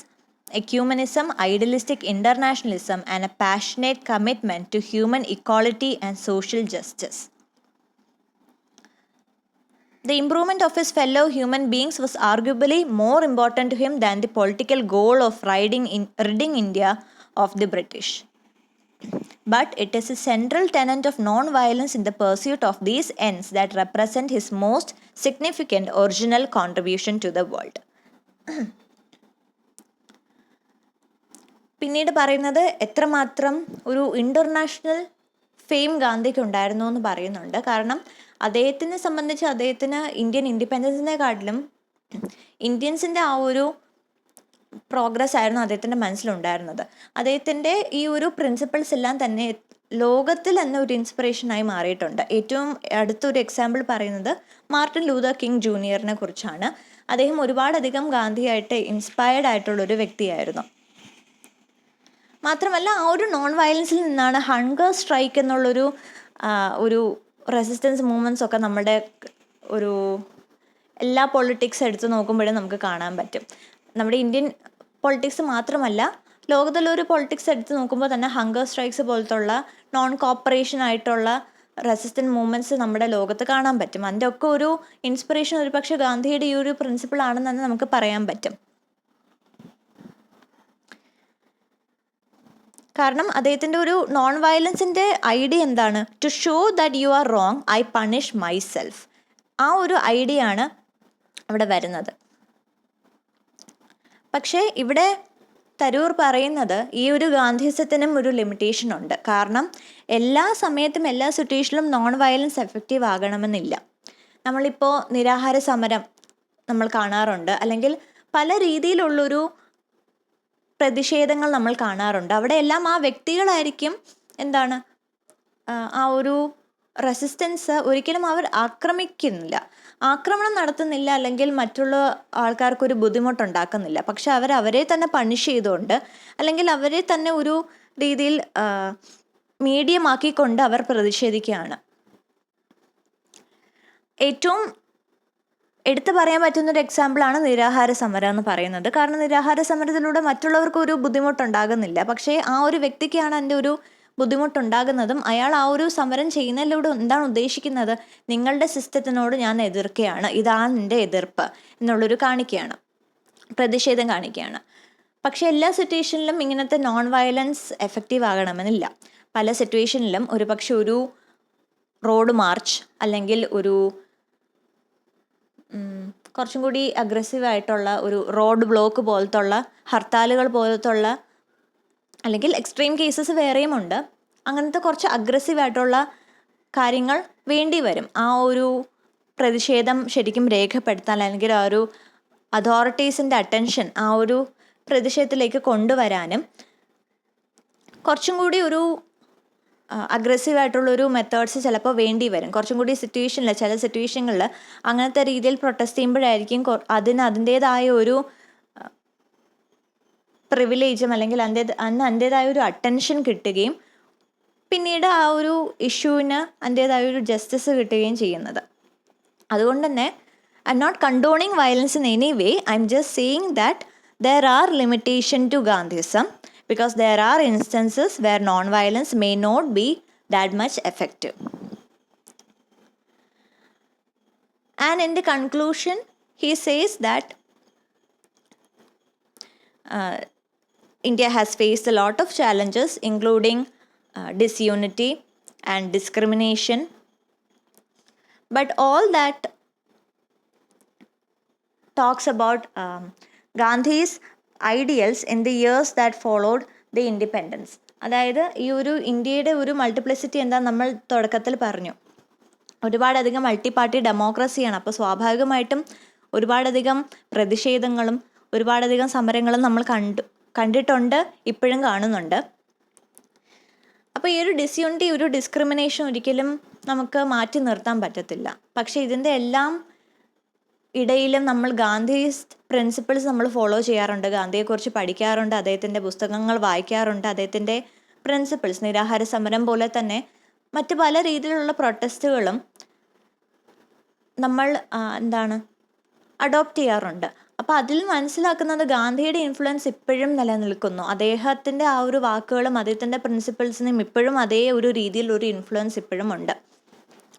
ecumenism, idealistic internationalism, and a passionate commitment to human equality and social justice. The improvement of his fellow human beings was arguably more important to him than the political goal of ridding India of the British. But it is a central tenet of non-violence in the pursuit of these ends that represent his most significant original contribution to the world. പിന്നീട് പറയുന്നത് എത്രമാത്രം ഒരു international fame ഗാന്ധിക്ക് ഉണ്ടായിരുന്നു എന്ന് പറയുന്നുണ്ട്. കാരണം അദ്ദേഹത്തിനെ സംബന്ധിച്ച് അദ്ദേഹത്തിന് ഇന്ത്യൻ ഇൻഡിപെൻഡൻസിനെക്കാട്ടിലും ഇന്ത്യൻസിൻ്റെ ആ ഒരു പ്രോഗ്രസ് ആയിരുന്നു അദ്ദേഹത്തിൻ്റെ മനസ്സിലുണ്ടായിരുന്നത്. അദ്ദേഹത്തിൻ്റെ ഈ ഒരു പ്രിൻസിപ്പിൾസ് എല്ലാം തന്നെ ലോകത്തിൽ തന്നെ ഒരു ഇൻസ്പിറേഷനായി മാറിയിട്ടുണ്ട്. ഏറ്റവും അടുത്തൊരു എക്സാമ്പിൾ പറയുന്നത് മാർട്ടിൻ ലൂതർ കിങ് ജൂനിയറിനെ കുറിച്ചാണ്. അദ്ദേഹം ഒരുപാടധികം ഗാന്ധിയായിട്ട് ഇൻസ്പയർഡ് ആയിട്ടുള്ളൊരു വ്യക്തിയായിരുന്നു. മാത്രമല്ല ആ ഒരു നോൺ വയലൻസിൽ നിന്നാണ് ഹങ്കർ സ്ട്രൈക്ക് എന്നുള്ളൊരു ഒരു റെസിസ്റ്റൻസ് മൂവ്മെൻറ്റ്സ് ഒക്കെ നമ്മുടെ ഒരു എല്ലാ പൊളിറ്റിക്സ് എടുത്ത് നോക്കുമ്പോഴും നമുക്ക് കാണാൻ പറ്റും. നമ്മുടെ ഇന്ത്യൻ പൊളിറ്റിക്സ് മാത്രമല്ല, ലോകത്തിലൊരു പൊളിറ്റിക്സ് എടുത്ത് നോക്കുമ്പോൾ തന്നെ ഹങ്കർ സ്ട്രൈക്സ് പോലത്തുള്ള നോൺ കോപ്പറേഷൻ ആയിട്ടുള്ള റെസിസ്റ്റൻറ്റ് മൂവ്മെൻറ്റ്സ് നമ്മുടെ ലോകത്ത് കാണാൻ പറ്റും. അതിൻ്റെ ഒക്കെ ഒരു ഇൻസ്പിറേഷൻ ഒരു പക്ഷേ ഗാന്ധിയുടെ ഈ ഒരു പ്രിൻസിപ്പിൾ ആണെന്ന് തന്നെ നമുക്ക് പറയാൻ പറ്റും. കാരണം അദ്ദേഹത്തിൻ്റെ ഒരു നോൺ വയലൻസിൻ്റെ ഐഡിയ എന്താണ്? To show that you are wrong, I punish myself. ആ ഒരു ഐഡിയ ആണ് അവിടെ വരുന്നത്. പക്ഷേ ഇവിടെ തരൂർ പറയുന്നത് ഈ ഒരു ഗാന്ധിസത്തിനും ഒരു ലിമിറ്റേഷൻ ഉണ്ട്. കാരണം എല്ലാ സമയത്തും എല്ലാ സിറ്റുവേഷനിലും നോൺ വയലൻസ് എഫക്റ്റീവ് ആകണമെന്നില്ല. നമ്മളിപ്പോൾ നിരാഹാര സമരം നമ്മൾ കാണാറുണ്ട്, അല്ലെങ്കിൽ പല രീതിയിലുള്ളൊരു പ്രതിഷേധങ്ങൾ നമ്മൾ കാണാറുണ്ട്. അവിടെയെല്ലാം ആ വ്യക്തികളായിരിക്കും ആ ഒരു റെസിസ്റ്റൻസ് ഒരിക്കലും അവർ ആക്രമിക്കുന്നില്ല, ആക്രമണം നടത്തുന്നില്ല, അല്ലെങ്കിൽ മറ്റുള്ള ആൾക്കാർക്കൊരു ബുദ്ധിമുട്ടുണ്ടാക്കുന്നില്ല. പക്ഷെ അവരെ തന്നെ പണിഷ് ചെയ്തുകൊണ്ട്, അല്ലെങ്കിൽ അവരെ തന്നെ ഒരു രീതിയിൽ മീഡിയമാക്കിക്കൊണ്ട് അവർ പ്രതിഷേധിക്കുകയാണ്. ഏറ്റവും എടുത്തു പറയാൻ പറ്റുന്നൊരു എക്സാമ്പിളാണ് നിരാഹാര സമരം എന്ന് പറയുന്നത്. കാരണം നിരാഹാര സമരത്തിലൂടെ മറ്റുള്ളവർക്ക് ഒരു ബുദ്ധിമുട്ടുണ്ടാകുന്നില്ല, പക്ഷേ ആ ഒരു വ്യക്തിക്കാണ് അതിൻ്റെ ഒരു ബുദ്ധിമുട്ടുണ്ടാകുന്നതും. അയാൾ ആ ഒരു സമരം ചെയ്യുന്നതിലൂടെ എന്താണ് ഉദ്ദേശിക്കുന്നത്? നിങ്ങളുടെ സിസ്റ്റത്തിനോട് ഞാൻ എതിർക്കുകയാണ്, ഇതാണ് എൻ്റെ എതിർപ്പ് എന്നുള്ളൊരു കാണിക്കുകയാണ്, പ്രതിഷേധം കാണിക്കുകയാണ്. പക്ഷേ എല്ലാ സിറ്റുവേഷനിലും ഇങ്ങനത്തെ നോൺ വയലൻസ് എഫക്റ്റീവ് ആകണമെന്നില്ല. പല സിറ്റുവേഷനിലും ഒരുപക്ഷെ ഒരു റോഡ് മാർച്ച് അല്ലെങ്കിൽ ഒരു കുറച്ചും കൂടി അഗ്രസീവായിട്ടുള്ള ഒരു റോഡ് ബ്ലോക്ക് പോലത്തുള്ള ഹർത്താലുകൾ പോലത്തുള്ള, അല്ലെങ്കിൽ എക്സ്ട്രീം കേസസ് വേറെയുമുണ്ട്, അങ്ങനത്തെ കുറച്ച് അഗ്രസീവായിട്ടുള്ള കാര്യങ്ങൾ വേണ്ടി വരും ആ ഒരു പ്രതിഷേധം ശരിക്കും രേഖപ്പെടുത്താൻ, അല്ലെങ്കിൽ ആ ഒരു അതോറിറ്റീസിൻ്റെ അറ്റൻഷൻ ആ ഒരു പ്രതിഷേധത്തിലേക്ക് കൊണ്ടുവരാനും കുറച്ചും കൂടി ഒരു അഗ്രസീവായിട്ടുള്ളൊരു മെത്തേഡ്സ് ചിലപ്പോൾ വേണ്ടി വരും. കുറച്ചും കൂടി ചില സിറ്റുവേഷനുകളിൽ അങ്ങനത്തെ രീതിയിൽ പ്രൊട്ടസ്റ്റ് ചെയ്യുമ്പോഴായിരിക്കും അതിൻ്റേതായ ഒരു പ്രിവിലേജും അല്ലെങ്കിൽ അതിൻ്റേതായ ഒരു അറ്റൻഷൻ കിട്ടുകയും പിന്നീട് ആ ഒരു ഇഷ്യൂവിന് അതിൻ്റേതായ ഒരു ജസ്റ്റിസ് കിട്ടുകയും ചെയ്യുന്നത്. അതുകൊണ്ട് തന്നെ I'm not condoning violence in any way. I'm just saying that there are limitation to Gandhism because there are instances where non-violence may not be that much effective. And in the conclusion, he says that India has faced a lot of challenges, including disunity and discrimination. But all that talks about Gandhi's ideals in the years that followed the independence. അതായത് ഈ ഒരു ഇന്ത്യയുടെ ഒരു multiplicity എന്താ നമ്മൾ തുടക്കത്തിൽ പറഞ്ഞു. ഒരുപാടധികം മൾട്ടി പാർട്ടി ഡെമോക്രസിയാണ്. അപ്പോൾ സ്വാഭാവികമായിട്ടും ഒരുപാടധികം പ്രതിഷേധങ്ങളും ഒരുപാടധികം സമരങ്ങളും നമ്മൾ കണ്ടിട്ടുണ്ട്, ഇപ്പോഴും കാണുന്നുണ്ട്. അപ്പോൾ ഈ ഒരു ഡിസ്യൂണിറ്റി, ഒരു ഡിസ്ക്രിമിനേഷൻ ഒരിക്കലും നമുക്ക് മാറ്റി നിർത്താൻ പറ്റത്തില്ല. പക്ഷേ ഇതിൻ്റെ എല്ലാം ഇടയിലും നമ്മൾ ഗാന്ധിസ് പ്രിൻസിപ്പിൾസ് നമ്മൾ ഫോളോ ചെയ്യാറുണ്ട്, ഗാന്ധിയെക്കുറിച്ച് പഠിക്കാറുണ്ട്, അദ്ദേഹത്തിൻ്റെ പുസ്തകങ്ങൾ വായിക്കാറുണ്ട്, അദ്ദേഹത്തിൻ്റെ പ്രിൻസിപ്പിൾസ്, നിരാഹാര സമരം പോലെ തന്നെ മറ്റ് പല രീതിയിലുള്ള പ്രൊട്ടസ്റ്റുകളും നമ്മൾ അഡോപ്റ്റ് ചെയ്യാറുണ്ട്. അപ്പോൾ അതിൽ മനസ്സിലാക്കുന്നത് ഗാന്ധിയുടെ ഇൻഫ്ലുവൻസ് ഇപ്പോഴും നിലനിൽക്കുന്നു. അദ്ദേഹത്തിൻ്റെ ആ ഒരു വാക്കുകളും അദ്ദേഹത്തിൻ്റെ പ്രിൻസിപ്പിൾസിനും ഇപ്പോഴും അതേ ഒരു രീതിയിൽ ഒരു ഇൻഫ്ലുവൻസ് ഇപ്പോഴും ഉണ്ട്.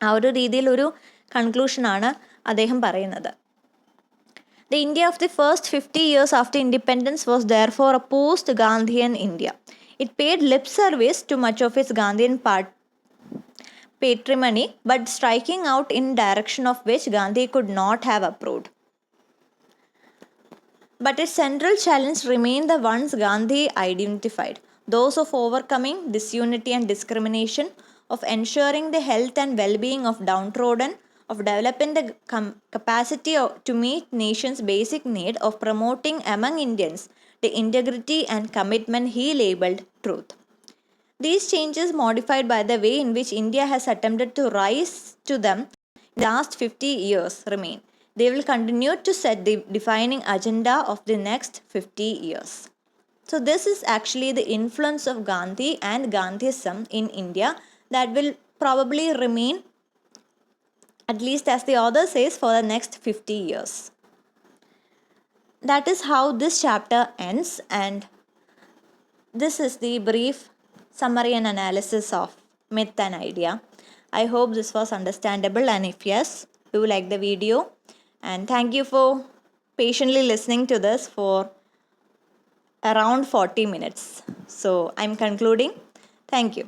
ആ ഒരു രീതിയിലൊരു കൺക്ലൂഷനാണ് അദ്ദേഹം പറയുന്നത്. The India of the first 50 years after independence was therefore a post-Gandhian India. It paid lip service to much of its Gandhian patrimony, but striking out in direction of which Gandhi could not have approved. But its central challenge remained the ones Gandhi identified, those of overcoming disunity and discrimination, of ensuring the health and well-being of downtrodden, of developing the capacity to meet nation's basic need, of promoting among Indians the integrity and commitment he labeled truth. These changes, modified by the way in which India has attempted to rise to them in the last 50 years, remain. They will continue to set the defining agenda of the next 50 years. So this is actually the influence of Gandhi and Gandhism in India that will probably remain, at least as the author says, for the next 50 years. That is how this chapter ends, and this is the brief summary and analysis of myth and idea. I hope this was understandable, and if yes, do like the video, and thank you for patiently listening to this for around 40 minutes. So I'm concluding. Thank you.